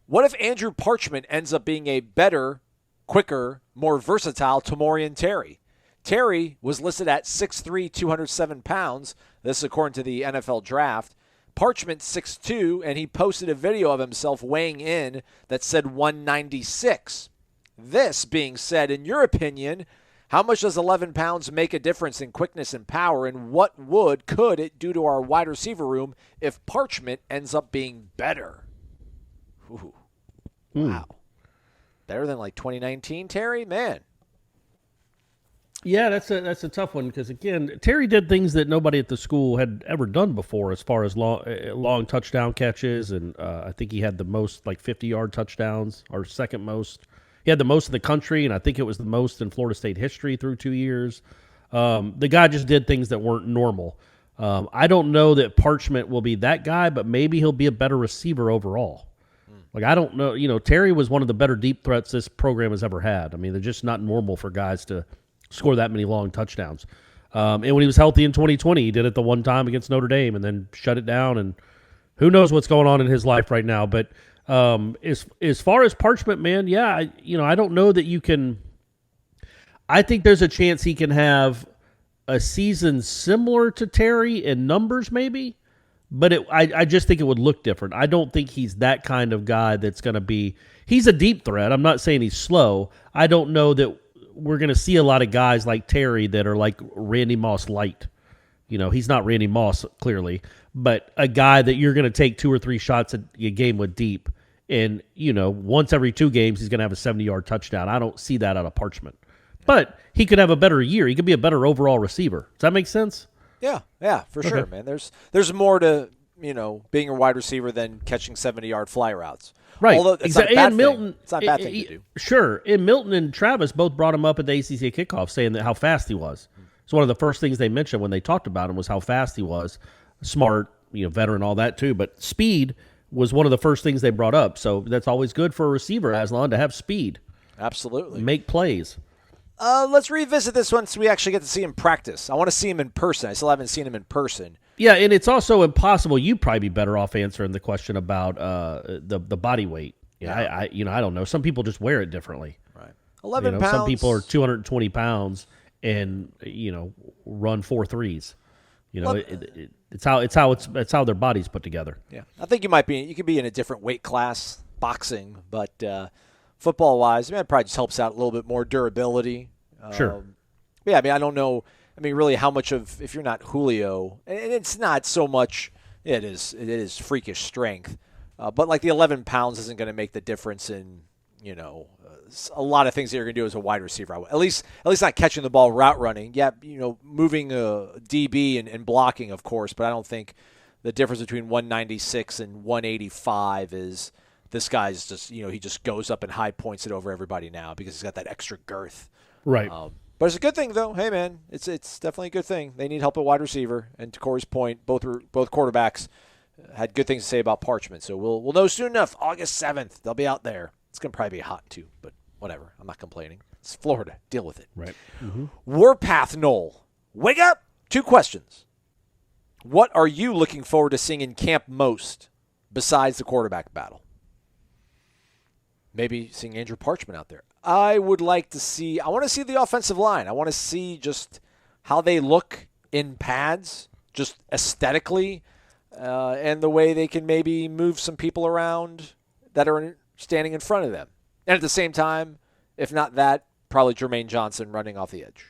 What if Andrew Parchment ends up being a better, quicker, more versatile Tamorrion Terry? Terry was listed at 6'3", 207 pounds. This is according to the NFL draft. Parchment 6'2", and he posted a video of himself weighing in that said 196. This being said, in your opinion, how much does 11 pounds make a difference in quickness and power, and what could it do to our wide receiver room if Parchment ends up being better? Ooh. Wow. Better than like 2019, Terry? Man. Yeah, that's a tough one because, again, Terry did things that nobody at the school had ever done before as far as long touchdown catches, and I think he had the most, like 50-yard touchdowns, or second most. He had the most in the country, and I think it was the most in Florida State history through 2 years. The guy just did things that weren't normal. I don't know that Parchment will be that guy, but maybe he'll be a better receiver overall. Like, I don't know. You know, Terry was one of the better deep threats this program has ever had. I mean, they're just not normal for guys to score that many long touchdowns. And when he was healthy in 2020, he did it the one time against Notre Dame and then shut it down. And who knows what's going on in his life right now. But as far as Parchment, man, yeah, I don't know that you can. I think there's a chance he can have a season similar to Terry in numbers, maybe. But I just think it would look different. I don't think he's that kind of guy that's going to be. He's a deep threat. I'm not saying he's slow. I don't know that we're going to see a lot of guys like Terry that are like Randy Moss light. You know, he's not Randy Moss, clearly, but a guy that you're going to take 2 or 3 shots a game with deep. And, you know, once every 2 games, he's going to have a 70-yard touchdown. I don't see that out of Parchment. But he could have a better year. He could be a better overall receiver. Does that make sense? Yeah, for sure, man. There's more to, being a wide receiver than catching 70-yard fly routes. Right. Although it's not a bad thing. It's not a bad thing to do. Sure. And Milton and Travis both brought him up at the ACC kickoff, saying that how fast he was. It's one of the first things they mentioned when they talked about him was how fast he was. Smart, veteran, all that too. But speed was one of the first things they brought up. So that's always good for a receiver, Aslan, to have speed. Absolutely. Make plays. Let's revisit this one so we actually get to see him practice. I want to see him in person. I still haven't seen him in person. Yeah, and it's also impossible. You'd probably be better off answering the question about the body weight. Yeah, I don't know. Some people just wear it differently. Right. 11 pounds. Some people are 220 pounds and run 4 threes. It's how their body's put together. Yeah, I think you could be in a different weight class, boxing, but football wise, it probably just helps out a little bit more durability. Sure. Yeah, I don't know. Really, how much of, if you're not Julio, and it's not so much, it is freakish strength, but like the 11 pounds isn't going to make the difference in, a lot of things that you're going to do as a wide receiver. At least not catching the ball, route running. Yeah, moving a DB and blocking, of course, but I don't think the difference between 196 and 185 is this guy's just, he just goes up and high points it over everybody now because he's got that extra girth. Right. But it's a good thing, though. Hey, man, it's definitely a good thing. They need help at wide receiver. And to Corey's point, both quarterbacks had good things to say about Parchment. So we'll know soon enough. August 7th, they'll be out there. It's going to probably be hot, too. But whatever. I'm not complaining. It's Florida. Deal with it. Right. Mm-hmm. Warpath Knoll. Wake up. 2 questions. What are you looking forward to seeing in camp most besides the quarterback battle? Maybe seeing Andrew Parchment out there. I want to see the offensive line. I want to see just how they look in pads, just aesthetically, and the way they can maybe move some people around that are standing in front of them. And at the same time, if not that, probably Jermaine Johnson running off the edge.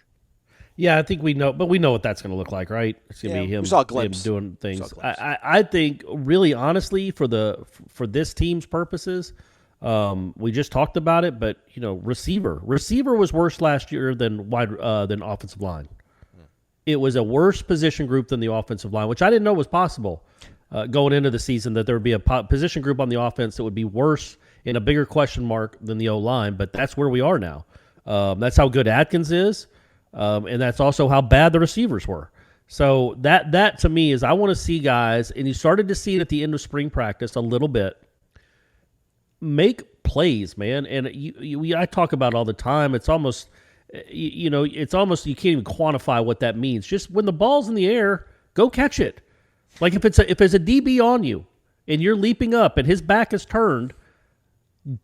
Yeah, I think we know, but we know what that's going to look like, right? It's going to be him, we saw a him glimpse. doing things. We saw a glimpse. I think, really honestly, for this team's purposes, we just talked about it, but receiver was worse last year than than offensive line. It was a worse position group than the offensive line, which I didn't know was possible going into the season, that there would be a position group on the offense that would be worse and a bigger question mark than the O-line, but that's where we are now. That's how good Atkins is, and that's also how bad the receivers were. So that to me is, I want to see guys, and you started to see it at the end of spring practice a little bit, make plays, man. And I talk about it all the time. It's almost, it's almost, you can't even quantify what that means. Just when the ball's in the air, go catch it. Like if it's a DB on you and you're leaping up and his back is turned,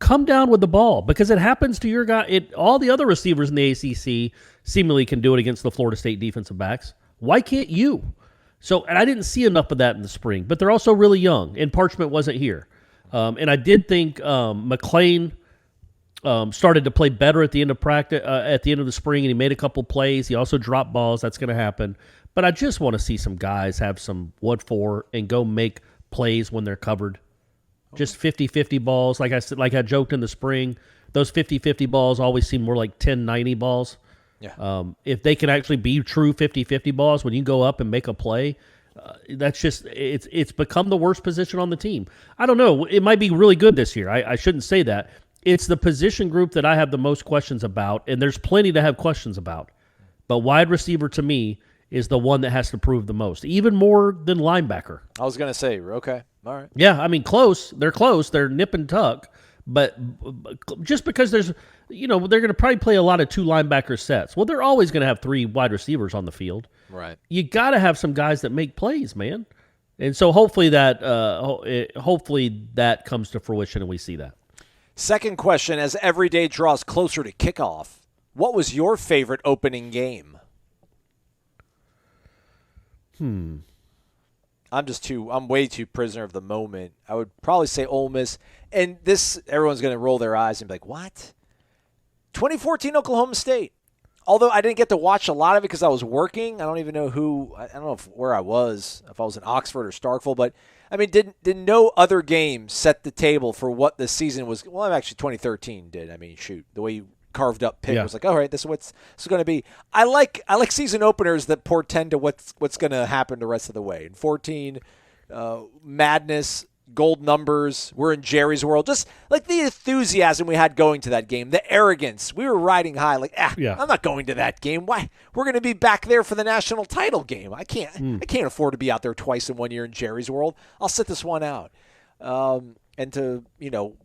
come down with the ball, because it happens to your guy. All the other receivers in the ACC seemingly can do it against the Florida State defensive backs. Why can't you? So, and I didn't see enough of that in the spring, but they're also really young, and Parchment wasn't here. And I did think McClain started to play better at the end of practice, at the end of the spring, and he made a couple plays. He also dropped balls. That's going to happen. But I just want to see some guys have some wood for and go make plays when they're covered. Just 50-50 balls. Like I said, like I joked in the spring, those 50-50 balls always seem more like 10-90 balls. Yeah. If they can actually be true 50-50 balls, when you go up and make a play, that's just, it's become the worst position on the team. I don't know. It might be really good this year. I shouldn't say that. It's the position group that I have the most questions about, and there's plenty to have questions about. But wide receiver, to me, is the one that has to prove the most, even more than linebacker. I was going to say, okay, all right. Yeah, I mean, close. They're close. They're nip and tuck. But just because there's, they're going to probably play a lot of 2 linebacker sets. Well, they're always going to have 3 wide receivers on the field. Right. You got to have some guys that make plays, man. And so hopefully that comes to fruition and we see that. Second question, as every day draws closer to kickoff, what was your favorite opening game? I'm way too prisoner of the moment. I would probably say Ole Miss. And this, everyone's going to roll their eyes and be like, what? 2014 Oklahoma State. Although I didn't get to watch a lot of it because I was working. I don't even know where I was, if I was in Oxford or Starkville. But, I mean, did no other game set the table for what the season was? Well, actually 2013 did. I mean, shoot, the way you carved up pick was like, all right, this is what's going to be. I like season openers that portend to what's going to happen the rest of the way. In 14, madness, gold numbers, we're in Jerry's world. Just like the enthusiasm we had going to that game, the arrogance. We were riding high like, I'm not going to that game. Why? We're going to be back there for the national title game. I can't afford to be out there twice in 1 year in Jerry's world. I'll sit this one out. And to,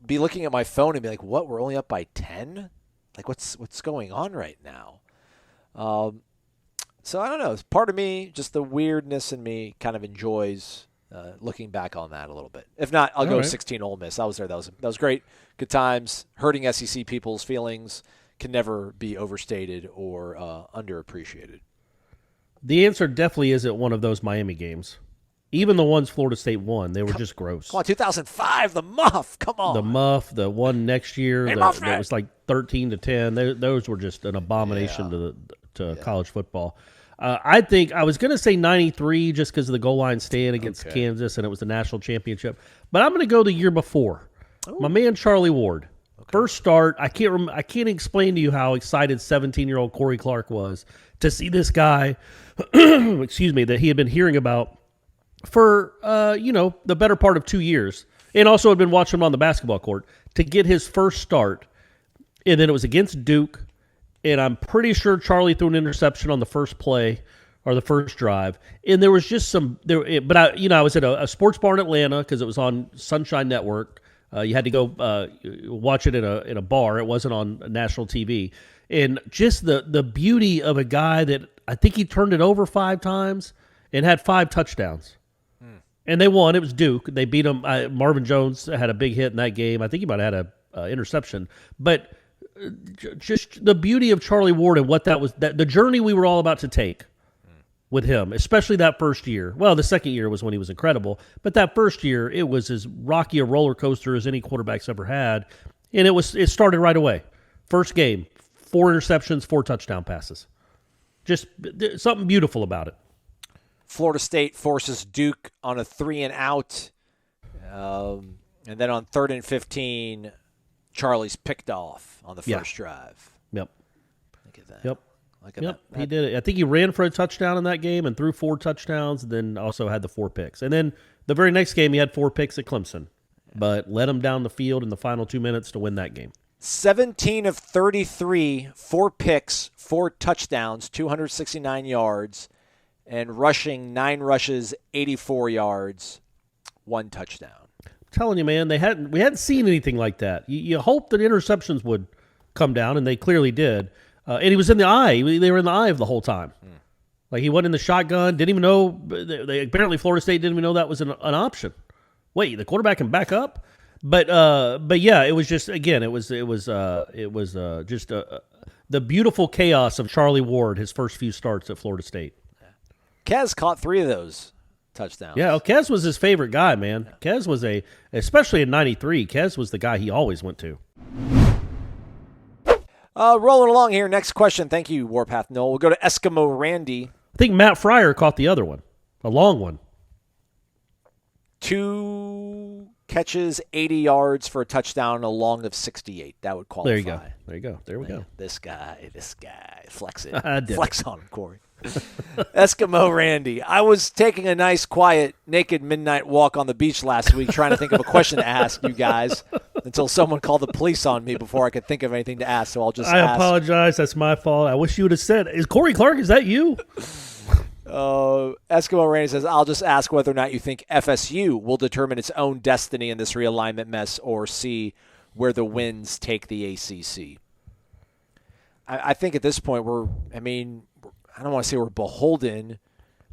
be looking at my phone and be like, what, we're only up by 10? Like, what's going on right now? So I don't know. Part of me, just the weirdness in me, kind of enjoys looking back on that a little bit. If not, I'll go 16 Ole Miss. I was there. That was great. Good times. Hurting SEC people's feelings can never be overstated or underappreciated. The answer definitely isn't one of those Miami games. Even the ones Florida State won, they were just gross. Come on, 2005, the muff. Come on. The muff, the one next year that was like 13-10. Those were just an abomination to college football. I think I was going to say 93 just because of the goal line stand against Kansas, and it was the national championship. But I'm going to go the year before. Ooh. My man Charlie Ward. Okay. First start. I can't explain to you how excited 17-year-old Corey Clark was to see this guy, excuse me, that he had been hearing about for the better part of 2 years, and also had been watching him on the basketball court, to get his first start. And then it was against Duke, and I'm pretty sure Charlie threw an interception on the first play or the first drive. And there was just but I was at a sports bar in Atlanta because it was on Sunshine Network. You had to go watch it in a bar. It wasn't on national TV. And just the beauty of a guy that I think he turned it over 5 times and had 5 touchdowns. And they won. It was Duke. They beat them. Marvin Jones had a big hit in that game. I think he might have had an interception. But just the beauty of Charlie Ward and what that was, the journey we were all about to take with him, especially that first year. Well, the second year was when he was incredible. But that first year, it was as rocky a roller coaster as any quarterback's ever had. And it started right away. First game, 4 interceptions, 4 touchdown passes. Just something beautiful about it. Florida State forces Duke on a 3-and-out. And then on 3rd and 15, Charlie's picked off on the first drive. Yep. Look at that. Yep. Look at Yep, that. he did it. I think he ran for a touchdown in that game and threw 4 touchdowns, and then also had the 4 picks. And then the very next game, he had 4 picks at Clemson, but led him down the field in the final 2 minutes to win that game. 17 of 33, 4 picks, 4 touchdowns, 269 yards, and rushing 9 rushes, 84 yards, 1 touchdown. I'm telling you, man, we hadn't seen anything like that. You hope that interceptions would come down, and they clearly did. And he was in the eye. They were in the eye of the whole time. Like, he wasn't in the shotgun. Didn't even know. Apparently, Florida State didn't even know that was an option. Wait, the quarterback can back up? But yeah, it was just, again, it was just the beautiful chaos of Charlie Ward, his first few starts at Florida State. Kez caught 3 of those touchdowns. Yeah, Kez was his favorite guy, man. Kez was especially in '93, Kez was the guy he always went to. Rolling along here. Next question. Thank you, Warpath Noel. We'll go to Eskimo Randy. I think Matt Fryer caught the other one, a long one. 2 catches, 80 yards for a touchdown, a long of 68. That would qualify. There you go. There we go. This guy. Flex it. I did Flex on him, Corey. Eskimo Randy. I was taking a nice, quiet, naked midnight walk on the beach last week trying to think of a question to ask you guys until someone called the police on me before I could think of anything to ask, so I'll just I ask. apologize. That's my fault. I wish you would have said, is Corey Clark, is that you? Eskimo Randy says, I'll just ask whether or not you think FSU will determine its own destiny in this realignment mess or see where the winds take the ACC. I think at this point I don't want to say we're beholden,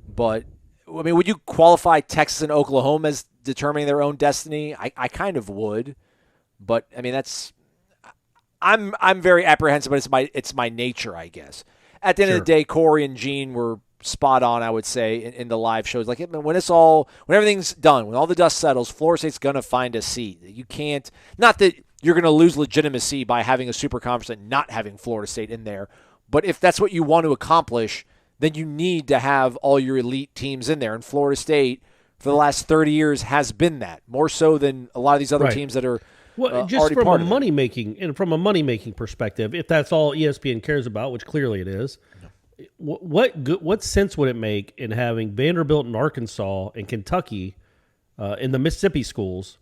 but would you qualify Texas and Oklahoma as determining their own destiny? I kind of would, but I'm very apprehensive, but it's my nature, I guess. At the end of the day, Corey and Gene were spot on, I would say, in the live shows. Like, when everything's done, when all the dust settles, Florida State's going to find a seat. You can't, not that you're going to lose legitimacy by having a super conference and not having Florida State in there, but if that's what you want to accomplish, then you need to have all your elite teams in there. And Florida State, for the last 30 years, has been that, more so than a lot of these other teams that are just already from part a of money making and from a money making perspective. If that's all ESPN cares about, which clearly it is, what sense would it make in having Vanderbilt and Arkansas and Kentucky in the Mississippi schools?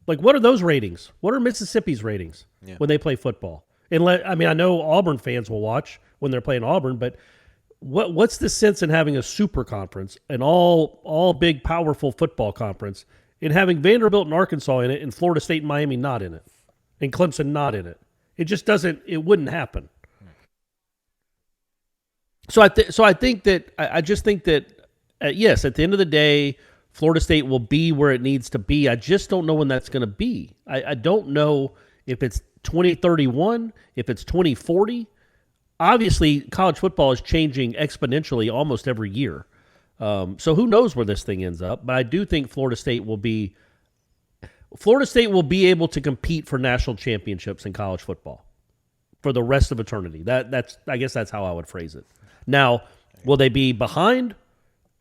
Like, what are those ratings? What are Mississippi's ratings when they play football? I know Auburn fans will watch when they're playing Auburn, but what's the sense in having a super conference, an all big powerful football conference, and having Vanderbilt and Arkansas in it, and Florida State and Miami not in it, and Clemson not in it? It just doesn't. It wouldn't happen. So I think that yes, at the end of the day, Florida State will be where it needs to be. I just don't know when that's going to be. I don't know if it's 2031, if it's 2040. Obviously, college football is changing exponentially almost every year. So who knows where this thing ends up? But I do think Florida State will be able to compete for national championships in college football for the rest of eternity. I guess that's how I would phrase it. Now, will they be behind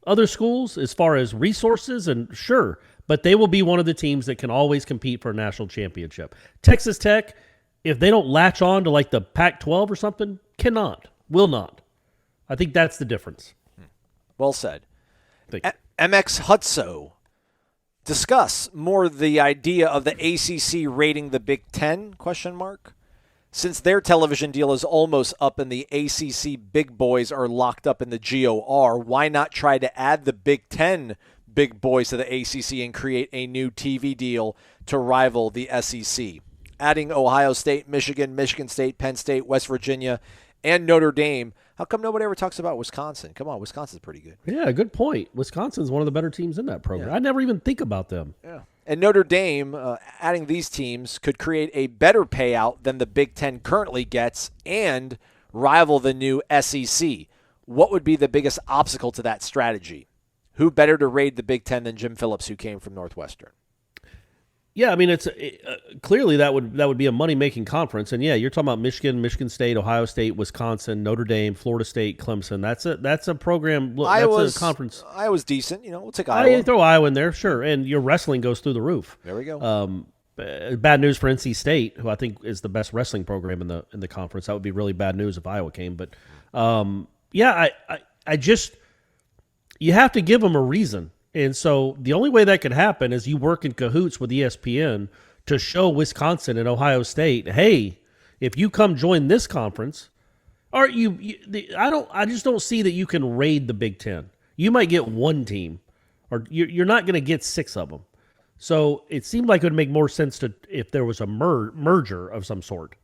other schools as far as resources? And sure, but they will be one of the teams that can always compete for a national championship. Texas Tech, if they don't latch on to like the Pac-12 or something, will not. I think that's the difference. Well said. MX Hutso, discuss more the idea of the ACC rating the Big Ten, ? Since their television deal is almost up and the ACC big boys are locked up in the GOR, why not try to add the Big Ten big boys to the ACC and create a new TV deal to rival the SEC? Adding Ohio State, Michigan State, Penn State, West Virginia, and Notre Dame. How come nobody ever talks about Wisconsin? Come on, Wisconsin's pretty good. Yeah, good point. Wisconsin's one of the better teams in that program. I never even think about them. Yeah. And Notre Dame, adding these teams, could create a better payout than the Big Ten currently gets and rival the new SEC. What would be the biggest obstacle to that strategy? Who better to raid the Big Ten than Jim Phillips, who came from Northwestern? Yeah, I mean, it's clearly that would be a money-making conference, and yeah, you're talking about Michigan, Michigan State, Ohio State, Wisconsin, Notre Dame, Florida State, Clemson. That's a program. That's a conference. Iowa's decent. We'll take Iowa. Iowa. Throw Iowa in there, sure, and your wrestling goes through the roof. There we go. Bad news for NC State, who I think is the best wrestling program in the conference. That would be really bad news if Iowa came. But yeah, I just you have to give them a reason. And so the only way that could happen is you work in cahoots with ESPN to show Wisconsin and Ohio State, hey, if you come join this conference, I just don't see that you can raid the Big Ten. You might get one team, or you're not going to get 6 of them. So it seemed like it would make more sense if there was a merger of some sort.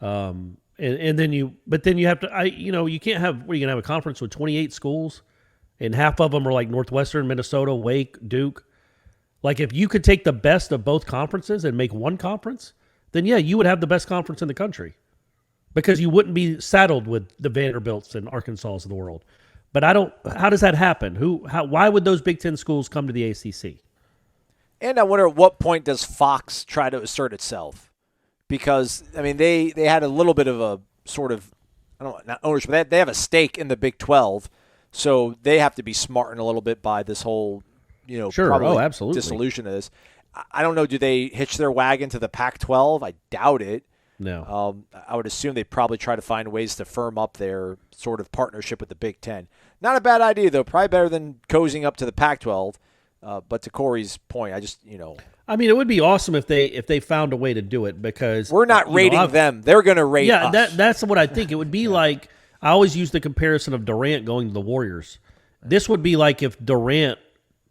And then you have to, you can't have, you can have a conference with 28 schools. And half of them are like Northwestern, Minnesota, Wake, Duke. Like if you could take the best of both conferences and make one conference, then yeah, you would have the best conference in the country because you wouldn't be saddled with the Vanderbilts and Arkansas of the world. But how does that happen? Why would those Big Ten schools come to the ACC? And I wonder at what point does Fox try to assert itself? Because, I mean, they had a little bit of a sort of, not ownership, but they have a stake in the Big 12. So they have to be smartened a little bit by this whole, sure. probably Absolutely. dissolution of this. I don't know. Do they hitch their wagon to the Pac-12? I doubt it. No. I would assume they probably try to find ways to firm up their sort of partnership with the Big Ten. Not a bad idea, though. Probably better than cozying up to the Pac-12. But to Corey's point, I just, I mean, it would be awesome if they found a way to do it because we're not rating them. They're going to rate us. Yeah, that's what I think. It would be like, I always use the comparison of Durant going to the Warriors. This would be like if Durant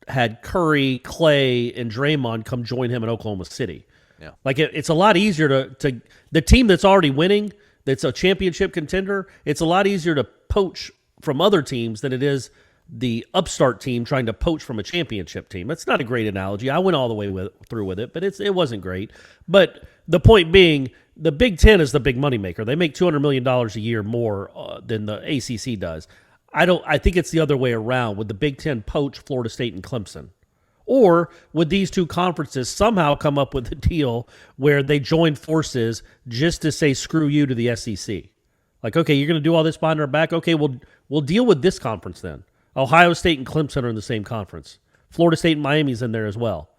had Curry, Clay, and Draymond come join him in Oklahoma City. Yeah. Like it's a lot easier to the team that's already winning, that's a championship contender, it's a lot easier to poach from other teams than it is the upstart team trying to poach from a championship team. It's not a great analogy. I went all the way through with it, but it wasn't great. But the point being, the Big Ten is the big moneymaker. They make $200 million a year more than the ACC does. I think it's the other way around. Would the Big Ten poach Florida State and Clemson? Or would these two conferences somehow come up with a deal where they join forces just to say screw you to the SEC? Like, okay, you're going to do all this behind our back? Okay, we'll deal with this conference then. Ohio State and Clemson are in the same conference. Florida State and Miami's in there as well.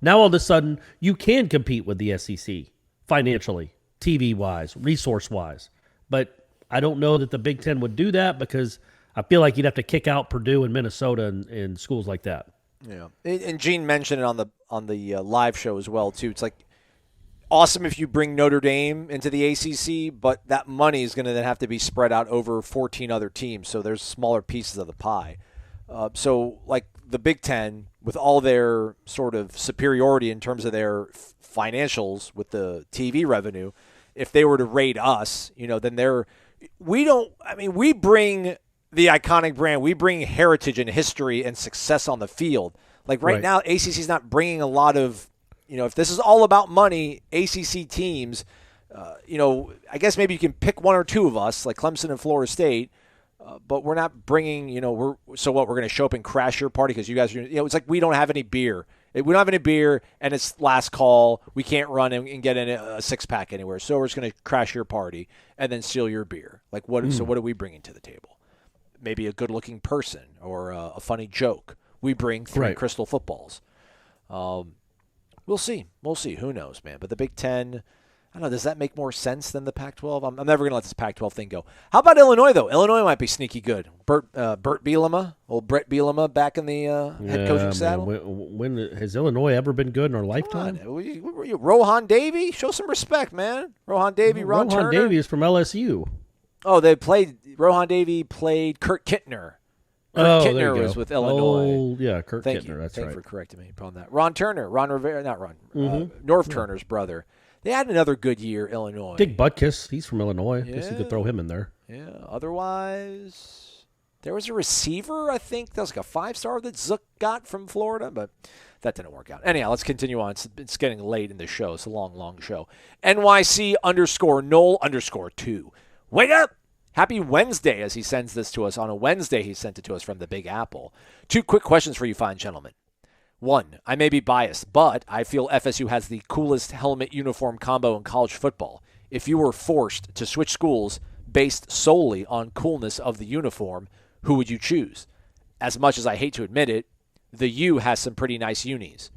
Now all of a sudden, you can compete with the SEC financially, TV-wise, resource-wise. But I don't know that the Big Ten would do that because I feel like you'd have to kick out Purdue and Minnesota and schools like that. Yeah, and Gene mentioned it on the live show as well, too. It's like awesome if you bring Notre Dame into the ACC, but that money is going to then have to be spread out over 14 other teams, so there's smaller pieces of the pie. So, like the Big Ten, with all their sort of superiority in terms of their financials with the TV revenue, if they were to rate us, then we bring the iconic brand. We bring heritage and history and success on the field. Like right now, ACC is not bringing a lot of, if this is all about money, ACC teams, I guess maybe you can pick one or two of us, like Clemson and Florida State, but we're not bringing, we're going to show up and crash your party because you guys, it's like we don't have any beer. We don't have any beer, and it's last call. We can't run and get in a six-pack anywhere, so we're just going to crash your party and then steal your beer. Like what? So what are we bringing to the table? Maybe a good-looking person or a funny joke. We bring 3 crystal footballs. We'll see. Who knows, man? But the Big Ten, I don't know, does that make more sense than the Pac-12? I'm never going to let this Pac-12 thing go. How about Illinois, though? Illinois might be sneaky good. Bert Bielema, old Brett Bielema back in the head coaching saddle. When has Illinois ever been good in our lifetime? Rohan Davey? Show some respect, man. Rohan Davey, Ron Turner. Rohan Davey is from LSU. Oh, Rohan Davey played Kurt Kittner. Kittner was with Illinois. Oh, yeah, Kurt Kittner, that's right. Thank you for correcting me on that. Ron Rivera, not Ron, Norv Turner's brother. They had another good year, Illinois. Dick Butkus, he's from Illinois. I guess you could throw him in there. Yeah, otherwise, there was a receiver, I think, that was like a 5-star that Zook got from Florida, but that didn't work out. Anyhow, let's continue on. It's getting late in the show. It's a long, long show. NYC_Nole_2. Wake up! Happy Wednesday as he sends this to us. On a Wednesday, he sent it to us from the Big Apple. 2 quick questions for you fine gentlemen. One, I may be biased, but I feel FSU has the coolest helmet uniform combo in college football. If you were forced to switch schools based solely on coolness of the uniform, who would you choose? As much as I hate to admit it, the U has some pretty nice unis.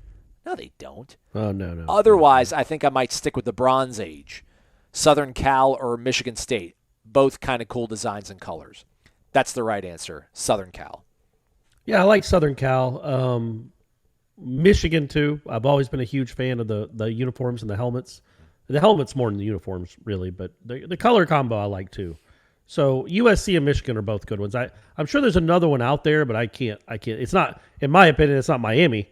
No, they don't. Oh, no. Otherwise, I think I might stick with the Bronze Age. Southern Cal or Michigan State. Both kind of cool designs and colors. That's the right answer. Southern Cal. Yeah, I like Southern Cal. Michigan, too. I've always been a huge fan of the uniforms and the helmets. The helmets more than the uniforms, really, but the color combo I like, too. So USC and Michigan are both good ones. I'm sure there's another one out there, but I can't. It's not, in my opinion, it's not Miami.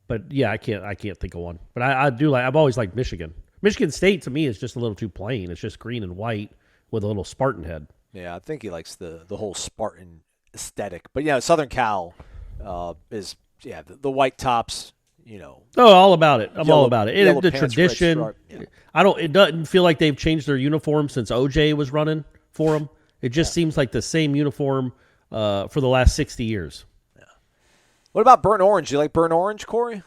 But yeah, I can't think of one. But I do like. I've always liked Michigan. Michigan State to me is just a little too plain. It's just green and white with a little Spartan head. Yeah, I think he likes the whole Spartan aesthetic. But yeah, Southern Cal is the white tops. Oh, all about it. I'm Yellow- all about it. yellow The pants, red tradition. stripe. Yeah. It doesn't feel like they've changed their uniform since OJ was running for them. It just seems like the same uniform for the last 60 years. What about burnt orange? Do you like burnt orange, Corey?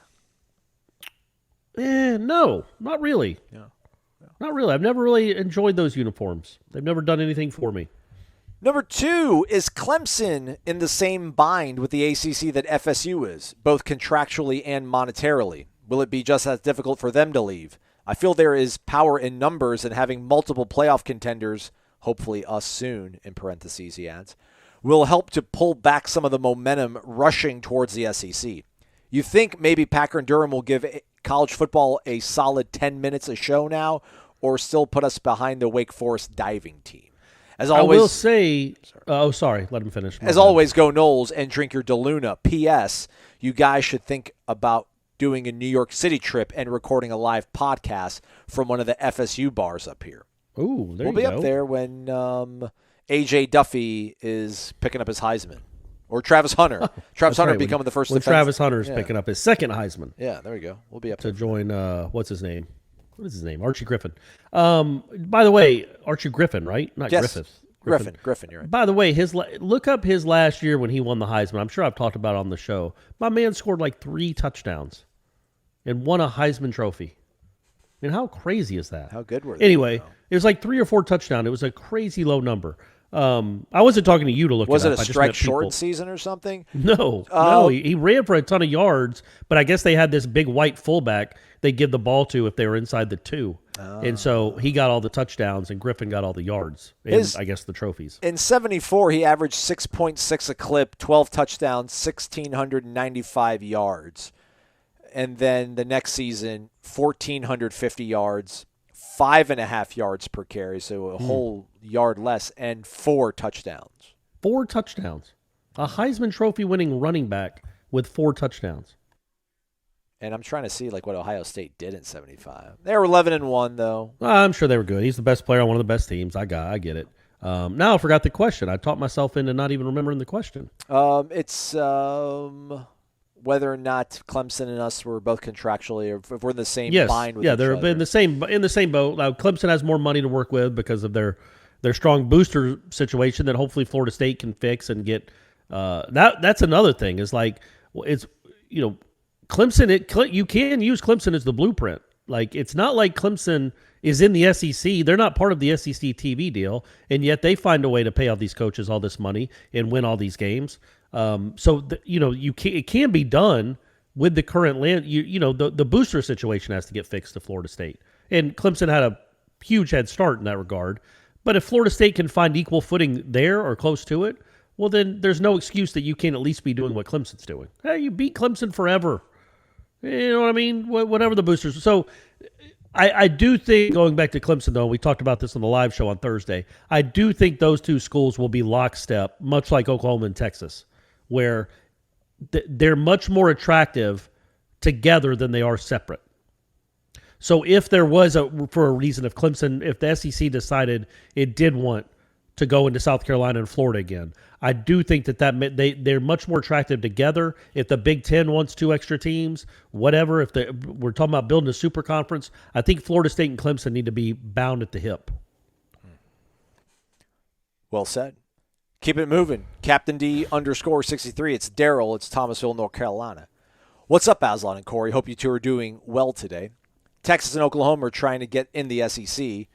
No, not really. Yeah. Not really. I've never really enjoyed those uniforms. They've never done anything for me. Number 2, is Clemson in the same bind with the ACC that FSU is, both contractually and monetarily? Will it be just as difficult for them to leave? I feel there is power in numbers and having multiple playoff contenders, hopefully us soon, in parentheses he adds, will help to pull back some of the momentum rushing towards the SEC. You think maybe Packer and Durham will give college football a solid 10 minutes a show now, or still put us behind the Wake Forest diving team? As always, I will say, sorry, let him finish. As always, go Noles and drink your DeLuna. P.S. You guys should think about doing a New York City trip and recording a live podcast from one of the FSU bars up here. Ooh, there We'll be up there when A.J. Duffy is picking up his Heisman. Or Travis Hunter. Travis Hunter becoming the first when defense. Travis Hunter's picking up his second Heisman. Yeah, there we go. We'll be up to there. join, what's his name? What is his name? Archie Griffin. By the way, Archie Griffin, right? Not Yes. Griffith. Griffin, you're right. By the way, look up his last year when he won the Heisman. I'm sure I've talked about it on the show. My man scored like 3 touchdowns and won a Heisman Trophy. I mean, how crazy is that? How good were they? Anyway, it was like 3 or 4 touchdowns. It was a crazy low number. I wasn't talking to you to look Was it it up. a I just strike met people. short season or something? No, he ran for a ton of yards, but I guess they had this big white fullback they give the ball to if they were inside the 2. And so he got all the touchdowns and Griffin got all the yards and I guess the trophies. In 74, he averaged 6.6 a clip, 12 touchdowns, 1,695 yards. And then the next season, 1,450 yards, 5.5 yards per carry, so a whole yard less, and 4 touchdowns. 4 touchdowns. A Heisman Trophy winning running back with 4 touchdowns. And I'm trying to see what Ohio State did in 75. They were 11-1 though. I'm sure they were good. He's the best player on one of the best teams. I get it. Now I forgot the question. I talked myself into not even remembering the question. It's whether or not Clemson and us were both contractually, or if we're in the same bind with each they're other. in the same boat. Now Clemson has more money to work with because of their strong booster situation that hopefully Florida State can fix and get. That's another thing. Is Clemson. You can use Clemson as the blueprint. It's not like Clemson is in the SEC. They're not part of the SEC TV deal, and yet they find a way to pay all these coaches all this money and win all these games. It can be done with the current land. The booster situation has to get fixed to Florida State, and Clemson had a huge head start in that regard. But if Florida State can find equal footing there or close to it, well, then there's no excuse that you can't at least be doing what Clemson's doing. Hey, you beat Clemson forever. You know what I mean? Whatever the boosters. So I do think, going back to Clemson, though, we talked about this on the live show on Thursday, I do think those two schools will be lockstep, much like Oklahoma and Texas, where they're much more attractive together than they are separate. So if there was, for a reason, if the SEC decided it did want to go into South Carolina and Florida again, I do think that they're much more attractive together. If the Big Ten wants 2 extra teams, whatever, we're talking about building a super conference, I think Florida State and Clemson need to be bound at the hip. Well said. Keep it moving. Captain D _63. It's Daryl. It's Thomasville, North Carolina. What's up, Aslan and Corey? Hope you two are doing well today. Texas and Oklahoma are trying to get in the SEC.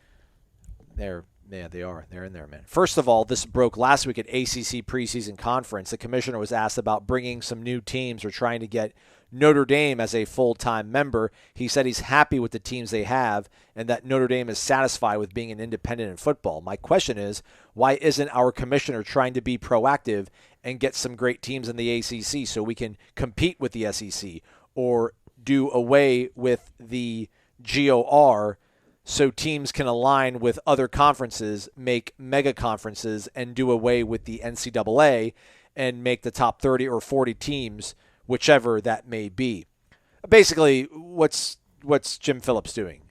They are. They're in there, man. First of all, this broke last week at ACC preseason conference. The commissioner was asked about bringing some new teams or trying to get Notre Dame as a full-time member. He said he's happy with the teams they have and that Notre Dame is satisfied with being an independent in football. My question is, why isn't our commissioner trying to be proactive and get some great teams in the ACC so we can compete with the SEC, or do away with the GOR so teams can align with other conferences, make mega conferences, and do away with the NCAA and make the top 30 or 40 teams, whichever that may be? Basically, what's Jim Phillips doing?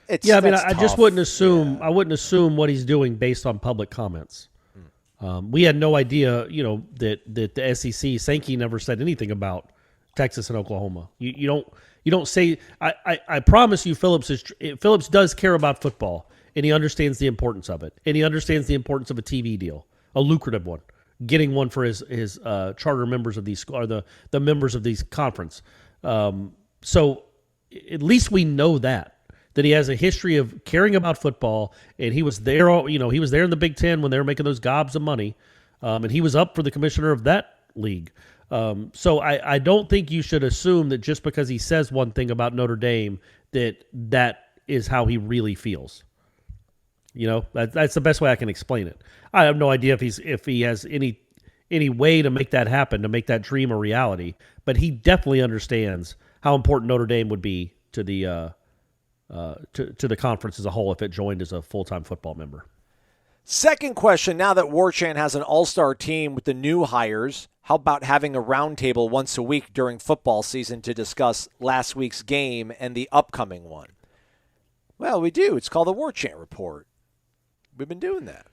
I just wouldn't assume. Yeah. I wouldn't assume what he's doing based on public comments. We had no idea, that the SEC, Sankey never said anything about Texas and Oklahoma. You don't say. I promise you, Phillips does care about football, and he understands the importance of it, and he understands the importance of a TV deal, a lucrative one, getting one for his charter members of these, or the members of these conference. So at least we know that he has a history of caring about football, and he was there. He was there in the Big Ten when they were making those gobs of money, and he was up for the commissioner of that league. So I don't think you should assume that just because he says one thing about Notre Dame that is how he really feels. That's the best way I can explain it. I have no idea if he has any way to make that happen, to make that dream a reality, but he definitely understands how important Notre Dame would be to the to the conference as a whole if it joined as a full-time football member. Second question, now that Warchant has an all-star team with the new hires, how about having a roundtable once a week during football season to discuss last week's game and the upcoming one? Well, we do. It's called the Warchant Report. We've been doing that.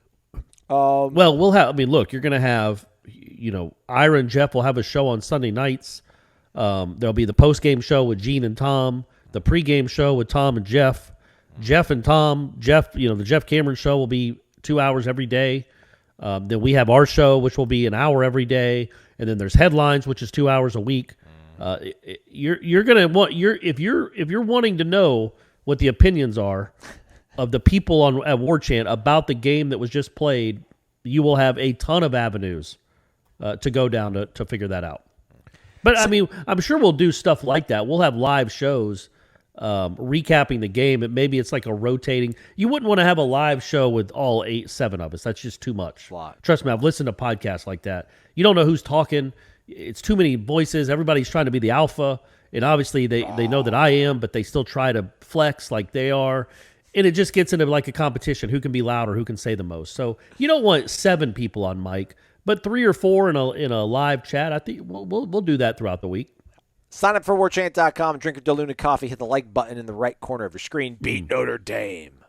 We'll have, look, you're going to have, Ira and Jeff will have a show on Sunday nights. There'll be the post-game show with Gene and Tom, the pregame show with Tom and Jeff. Jeff and Tom, the Jeff Cameron show will be 2 hours every day. Then we have our show, which will be an hour every day, and then there's headlines, which is 2 hours a week. You're gonna want if you're wanting to know what the opinions are of the people at Warchant about the game that was just played, you will have a ton of avenues to go down to figure that out. But I'm sure we'll do stuff like that. We'll have live shows recapping the game. Maybe it's like a rotating. You wouldn't want to have a live show with all 7 of us. That's just too much. Trust me, I've listened to podcasts like that. You don't know who's talking. It's too many voices. Everybody's trying to be the alpha, and obviously they know that I am, but they still try to flex like they are, and it just gets into like a competition. Who can be louder? Who can say the most? So you don't want 7 people on mic, but 3 or 4 in a live chat. I think we'll do that throughout the week. Sign up for warchant.com, drink your DeLuna coffee, hit the like button in the right corner of your screen. Beat Notre Dame.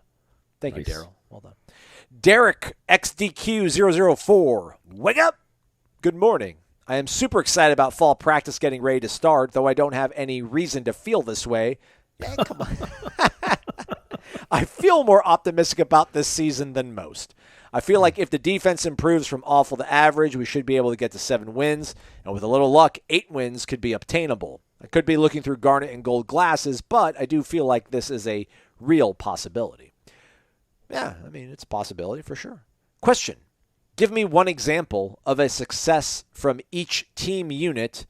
Thank you, Daryl. Well done. Derek XDQ004. Wake up. Good morning. I am super excited about fall practice getting ready to start, though I don't have any reason to feel this way. Come on. I feel more optimistic about this season than most. I feel like if the defense improves from awful to average, we should be able to get to 7 wins. And with a little luck, 8 wins could be obtainable. I could be looking through garnet and gold glasses, but I do feel like this is a real possibility. Yeah, it's a possibility for sure. Question. Give me one example of a success from each team unit,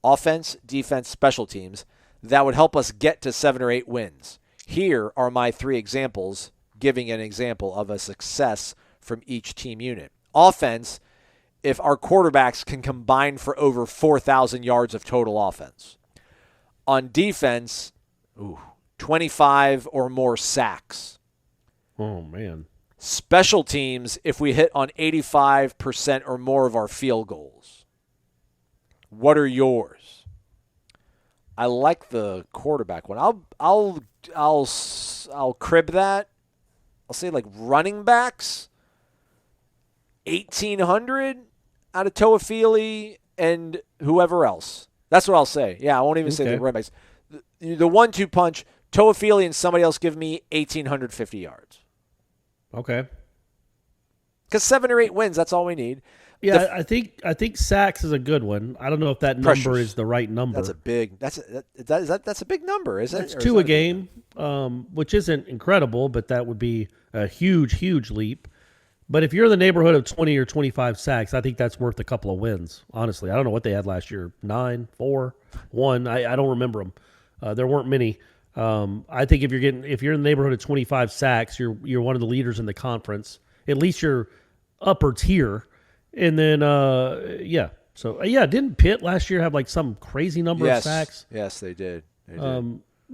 offense, defense, special teams, that would help us get to 7 or 8 wins. Here are my 3 examples, giving an example of a success from each team unit. Offense, if our quarterbacks can combine for over 4,000 yards of total offense. On defense, 25 or more sacks. Oh, man. Special teams, if we hit on 85% or more of our field goals. What are yours? I like the quarterback one. I'll crib that. I'll say like running backs. 1,800 out of Toafili and whoever else. That's what I'll say. Yeah, I won't even say the running backs. The 1-2 punch, Toafili and somebody else give me 1,850 yards. Okay. Because 7 or 8 wins, that's all we need. Yeah, I think sacks is a good one. I don't know if that number is the right number. That's a big number, isn't it? It's 2 a game, which isn't incredible, but that would be a huge leap. But if you're in the neighborhood of 20 or 25 sacks, I think that's worth a couple of wins. Honestly, I don't know what they had last year. 9, 4, 1. I don't remember them. There weren't many. I think if you're in the neighborhood of 25 sacks, you're one of the leaders in the conference. At least you're upper tier. And then didn't Pitt last year have like some crazy number of sacks? Yes, they did.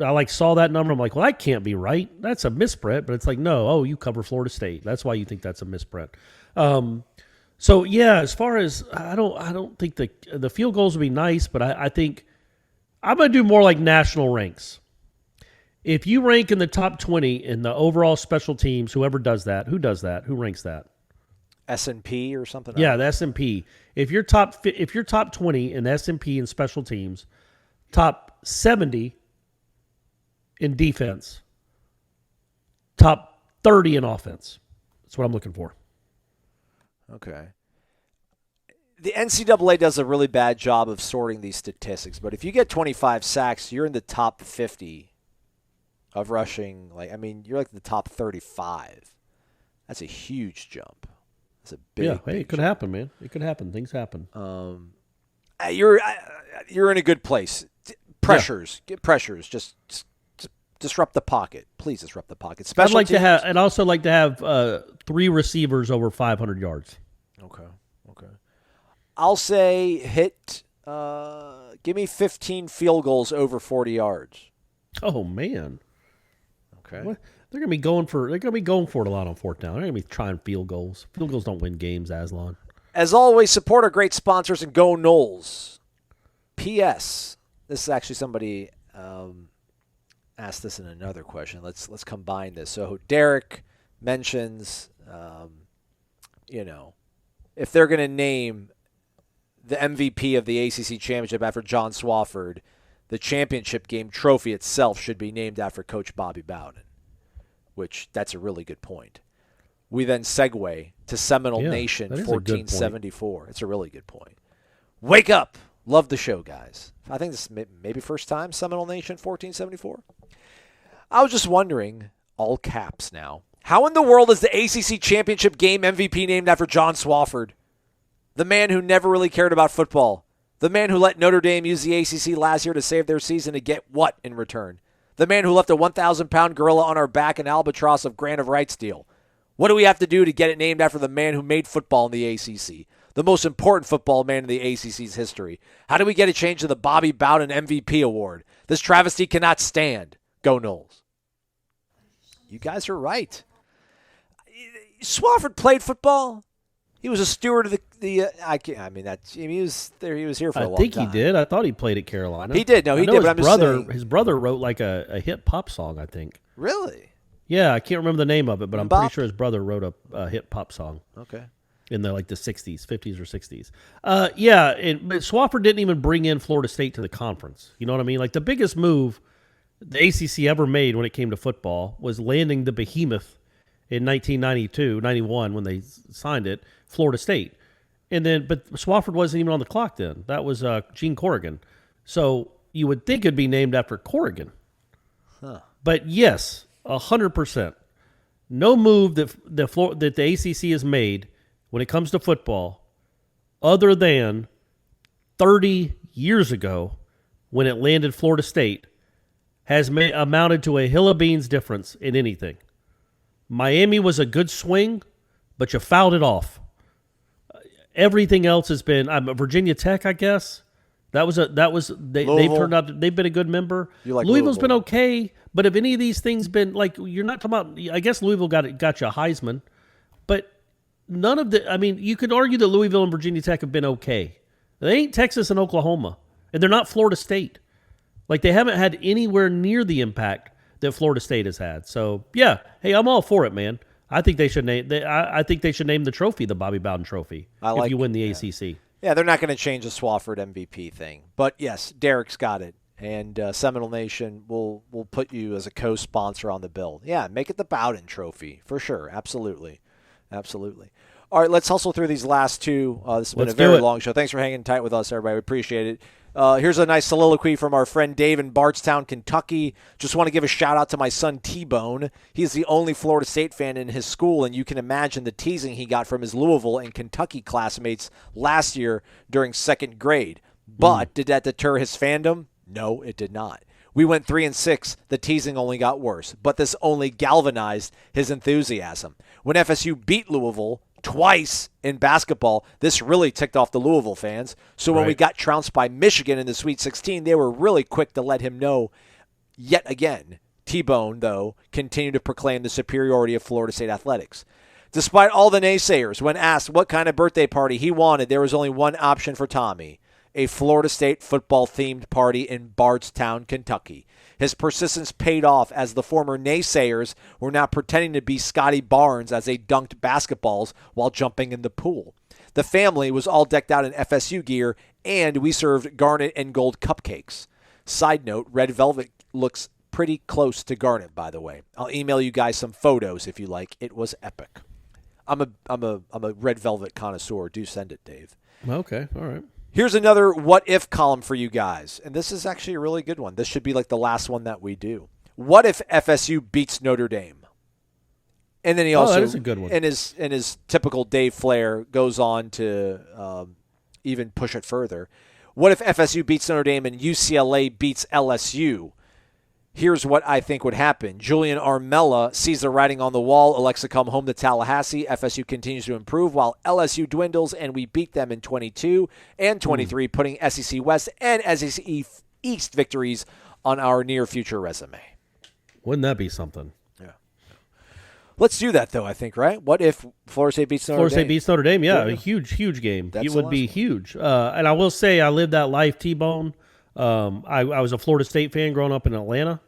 I saw that number. I'm like, well, that can't be right. That's a misprint. But it's like, no. Oh, you cover Florida State. That's why you think that's a misprint. As far as I don't think the field goals would be nice, but I think I'm gonna do more like national ranks. If you rank in the top 20 in the overall special teams, whoever does that, who ranks that? S&P or something? Yeah, the S&P. If you're top 20 in the S&P in special teams, top 70 in defense, top 30 in offense. That's what I'm looking for. Okay. The NCAA does a really bad job of sorting these statistics, but if you get 25 sacks, you're in the top 50 of rushing. You're like the top 35. That's a huge jump. That's a big. Yeah, it could happen, man. It could happen. Things happen. You're in a good place. Get pressures. Just disrupt the pocket. Please disrupt the pocket. I'd also like to have 3 receivers over 500 yards. Okay. I'll say give me 15 field goals over 40 yards. Oh man. Okay. What? They're gonna be going for it a lot on 4th down. They're gonna be trying field goals. Field goals don't win games, Aslan. As always, support our great sponsors and go Noles. P.S. This is actually somebody asked this in another question. Let's combine this. So Derek mentions, if they're going to name the MVP of the ACC championship after John Swafford, the championship game trophy itself should be named after Coach Bobby Bowden, which that's a really good point. We then segue to Seminole Nation 1474. It's a really good point. Wake up. Love the show, guys. I think this is maybe first time Seminole Nation 1474. I was just wondering, all caps now, how in the world is the ACC championship game MVP named after John Swafford? The man who never really cared about football. The man who let Notre Dame use the ACC last year to save their season to get what in return? The man who left a 1,000-pound gorilla on our back in albatross of grant of rights deal. What do we have to do to get it named after the man who made football in the ACC? The most important football man in the ACC's history. How do we get it changed to the Bobby Bowden MVP award? This travesty cannot stand. Go Noles. You guys are right. Swafford played football. He was a steward of he was there. He was here for a long time. I think he did. I thought he played at Carolina. He did. No, he did. But his brother wrote like a hit pop song, I think. Really? Yeah, I can't remember the name of it, but I'm pretty sure his brother wrote a hit pop song. Okay. In the 60s, 50s or 60s. But Swafford didn't even bring in Florida State to the conference. You know what I mean? Like the biggest move the ACC ever made when it came to football was landing the behemoth in 1992-91 when they signed it, Florida State. But Swafford wasn't even on the clock then. That was Gene Corrigan. So you would think it'd be named after Corrigan. Huh. But yes, 100%. No move that the ACC has made when it comes to football other than 30 years ago when it landed Florida State has amounted to a hill of beans difference in anything. Miami was a good swing, but you fouled it off. Everything else has been Virginia Tech, I guess. They've turned out they've been a good member. Louisville's been okay, but have any of these things been like you're not talking about? I guess Louisville got you a Heisman, but none of you could argue that Louisville and Virginia Tech have been okay. They ain't Texas and Oklahoma, and they're not Florida State. Like they haven't had anywhere near the impact that Florida State has had. So yeah, hey, I'm all for it, man. I think they should name. I think they should name the trophy the Bobby Bowden Trophy if you win the ACC. Yeah, they're not going to change the Swafford MVP thing, but yes, Derek's got it, and Seminole Nation will put you as a co-sponsor on the bill. Yeah, make it the Bowden Trophy for sure. Absolutely. All right, let's hustle through these last two. This has been a very long show. Thanks for hanging tight with us, everybody. We appreciate it. Here's a nice soliloquy from our friend Dave in Bardstown, Kentucky. Just want to give a shout-out to my son T-Bone. He's the only Florida State fan in his school, and you can imagine the teasing he got from his Louisville and Kentucky classmates last year during second grade. But did that deter his fandom? No, it did not. We went 3-6. The teasing only got worse, but this only galvanized his enthusiasm. When FSU beat Louisville twice in basketball, this really ticked off the Louisville fans. So when we got trounced by Michigan in the Sweet 16, they were really quick to let him know yet again. T-Bone, though, continued to proclaim the superiority of Florida State athletics. Despite all the naysayers, when asked what kind of birthday party he wanted, there was only one option for Tommy: a Florida State football-themed party in Bardstown, Kentucky. His persistence paid off as the former naysayers were now pretending to be Scotty Barnes as they dunked basketballs while jumping in the pool. The family was all decked out in FSU gear, and we served garnet and gold cupcakes. Side note, red velvet looks pretty close to garnet, by the way. I'll email you guys some photos if you like. It was epic. I'm a red velvet connoisseur. Do send it, Dave. Okay, all right. Here's another what-if column for you guys, and this is actually a really good one. This should be like the last one that we do. What if FSU beats Notre Dame? And then he also, that is a good one. in his typical Dave flair, goes on to even push it further. What if FSU beats Notre Dame and UCLA beats LSU? Here's what I think would happen. Julian Armella sees the writing on the wall, elects to come home to Tallahassee. FSU continues to improve while LSU dwindles, and we beat them in 22 and 23, putting SEC West and SEC East victories on our near future resume. Wouldn't that be something? Yeah. Let's do that, though, I think, right? What if Florida State beats Notre Dame? Florida State beats Notre Dame, yeah. A huge game. It would be huge. And I will say I lived that life, T-Bone. I was a Florida State fan growing up in Atlanta,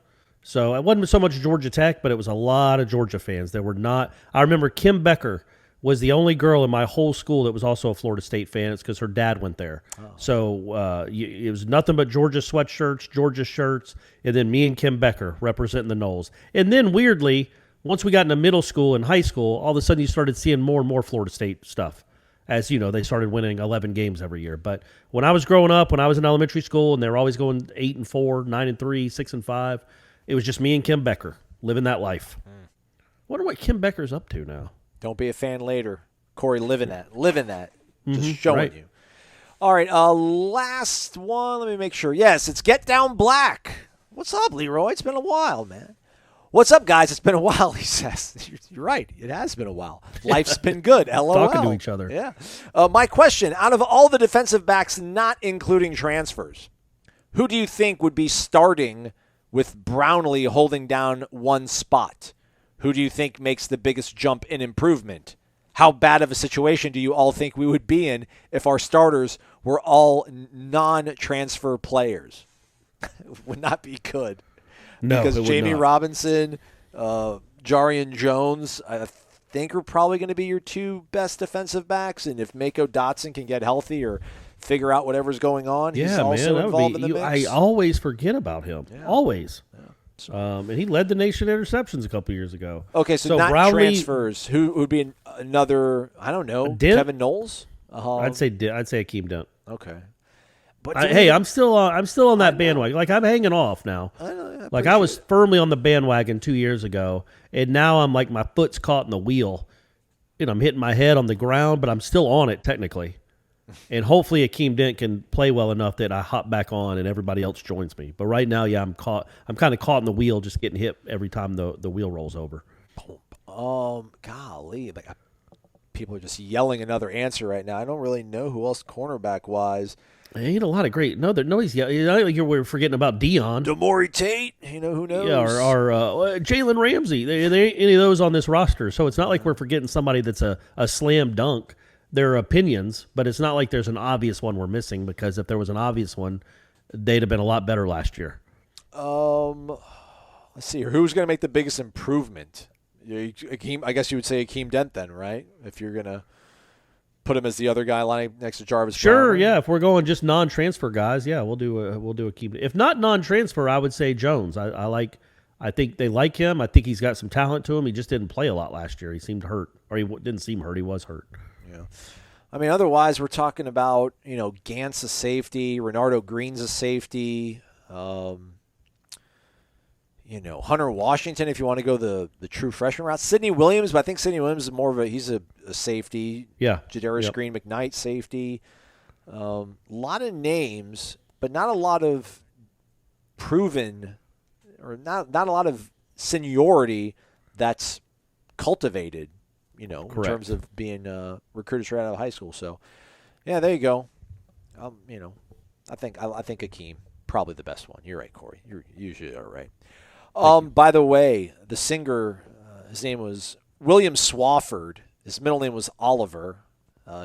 so it wasn't so much Georgia Tech, but it was a lot of Georgia fans. There were not. I remember Kim Becker was the only girl in my whole school that was also a Florida State fan. It's because her dad went there. So it was nothing but Georgia sweatshirts, Georgia shirts, and then me and Kim Becker representing the Noles. And then weirdly, once we got into middle school and high school, all of a sudden you started seeing more and more Florida State stuff. As you know, they started winning 11 games every year. But when I was growing up, when I was in elementary school, and they were always going 8-4, 9-3, 6-5, it was just me and Kim Becker living that life. Wonder what Kim Becker's up to now. Don't be a fan later, Corey. Living that, just showing you. All right, last one. Let me make sure. Yes, it's Get Down Black. What's up, Leroy? It's been a while, man. What's up, guys? It's been a while, he says. You're right. It has been a while. Life's been good. LOL. Talking to each other. Yeah. My question, out of all the defensive backs, not including transfers, who do you think would be starting with Brownlee holding down one spot? Who do you think makes the biggest jump in improvement? How bad of a situation do you all think we would be in if our starters were all non-transfer players? Would not be good. No, because it would Jamie not. Robinson, Jarian Jones, I think are probably going to be your two best defensive backs. And if Mako Dotson can get healthy or figure out whatever's going on, he's also involved in the mix. I always forget about him. Yeah. Always. Yeah. And he led the nation in interceptions a couple years ago. Okay, so not Brownlee, transfers. Who would be another? I don't know. Dent? Kevin Knowles. I'd say Akeem Dent. Okay. But I'm still on that bandwagon. Like, I'm hanging off now. I was firmly on the bandwagon 2 years ago, and now I'm like, my foot's caught in the wheel, and I'm hitting my head on the ground, but I'm still on it technically. And hopefully Akeem Dent can play well enough that I hop back on and everybody else joins me. But right now, yeah, I'm kind of caught in the wheel, just getting hit every time the wheel rolls over. Golly, people are just yelling another answer right now. I don't really know who else cornerback wise. Ain't a lot of great. Nobody's yelling. We're forgetting about Dion. Demore Tate. Who knows? Yeah, or Jalen Ramsey. There ain't any of those on this roster. So it's not like we're forgetting somebody that's a slam dunk. There are opinions, but it's not like there's an obvious one we're missing, because if there was an obvious one, they'd have been a lot better last year. Let's see here. Who's going to make the biggest improvement? I guess you would say Akeem Dent then, right? If you're going to put him as the other guy lying next to Jarvis. Sure, Brown. Yeah. If we're going just non-transfer guys, yeah, we'll do Akeem. If not non-transfer, I would say Jones. I think they like him. I think he's got some talent to him. He just didn't play a lot last year. He seemed hurt, or he didn't seem hurt. He was hurt. Yeah. I mean, otherwise, we're talking about, Gantz a safety, Renardo Green's a safety, Hunter Washington, if you want to go the true freshman route. Sidney Williams, but I think Sidney Williams is more of he's a safety. Yeah. Jadarius Green McKnight, safety. A lot of names, but not a lot of proven, or not a lot of seniority that's cultivated, in terms of being recruited straight out of high school. So, yeah, there you go. I think Akeem, probably the best one. You're right, Corey. You're usually all right. By the way, the singer, his name was William Swafford. His middle name was Oliver.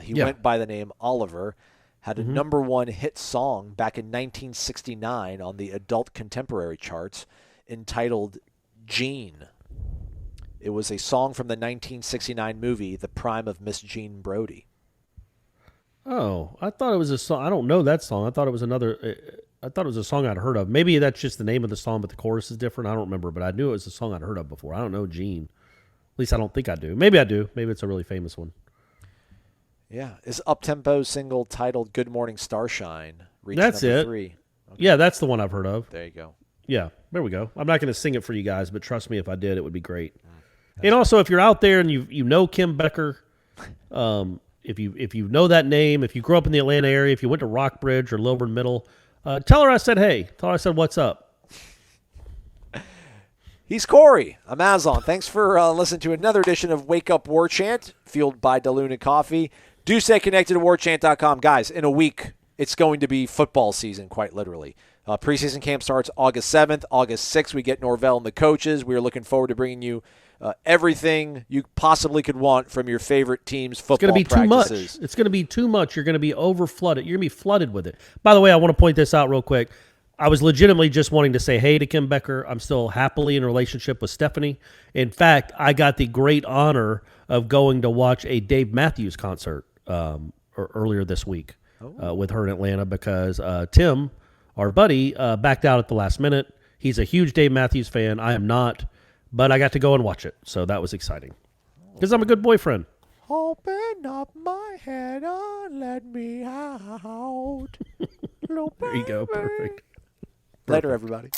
He went by the name Oliver. Had a number one hit song back in 1969 on the adult contemporary charts entitled Jean. It was a song from the 1969 movie The Prime of Miss Jean Brodie. Oh, I thought it was a song. I don't know that song. I thought it was a song I'd heard of. Maybe that's just the name of the song, but the chorus is different. I don't remember, but I knew it was a song I'd heard of before. I don't know Gene. At least I don't think I do. Maybe I do. Maybe it's a really famous one. Yeah. His up-tempo single titled Good Morning Starshine reached that's number it. 3. Okay. Yeah, that's the one I've heard of. There you go. Yeah, there we go. I'm not going to sing it for you guys, but trust me, if I did, it would be great. And also, if you're out there and you know Kim Becker, if you know that name, if you grew up in the Atlanta area, if you went to Rockbridge or Lilburn Middle, tell her I said hey. Tell her I said what's up. He's Corey. I'm Azon. Thanks for listening to another edition of Wake Up War Chant, fueled by DeLuna Coffee. Do stay connected to warchant.com. Guys, in a week, it's going to be football season, quite literally. Preseason camp starts August 7th. August 6th, we get Norvell and the coaches. We are looking forward to bringing you everything you possibly could want from your favorite team's football practices. It's going to be too much. It's going to be too much. You're going to be over-flooded. You're going to be flooded with it. By the way, I want to point this out real quick. I was legitimately just wanting to say hey to Kim Becker. I'm still happily in a relationship with Stephanie. In fact, I got the great honor of going to watch a Dave Matthews concert earlier this week with her in Atlanta because Tim, our buddy, backed out at the last minute. He's a huge Dave Matthews fan. I am not, but I got to go and watch it, so that was exciting because I'm a good boyfriend. Open up my head and let me out. There you go. Perfect. Later, everybody.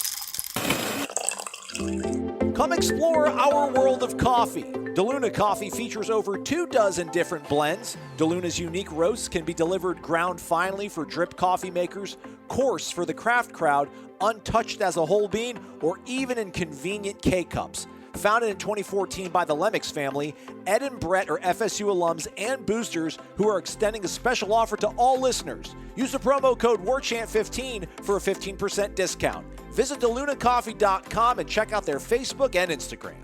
Come explore our world of coffee. DeLuna Coffee features over 24 different blends. DeLuna's unique roasts can be delivered ground finely for drip coffee makers, coarse for the craft crowd, untouched as a whole bean, or even in convenient K-cups. Founded in 2014 by the Lemmix family, Ed and Brett are FSU alums and boosters who are extending a special offer to all listeners. Use the promo code WARCHANT15 for a 15% discount. Visit DeLunaCoffee.com and check out their Facebook and Instagram.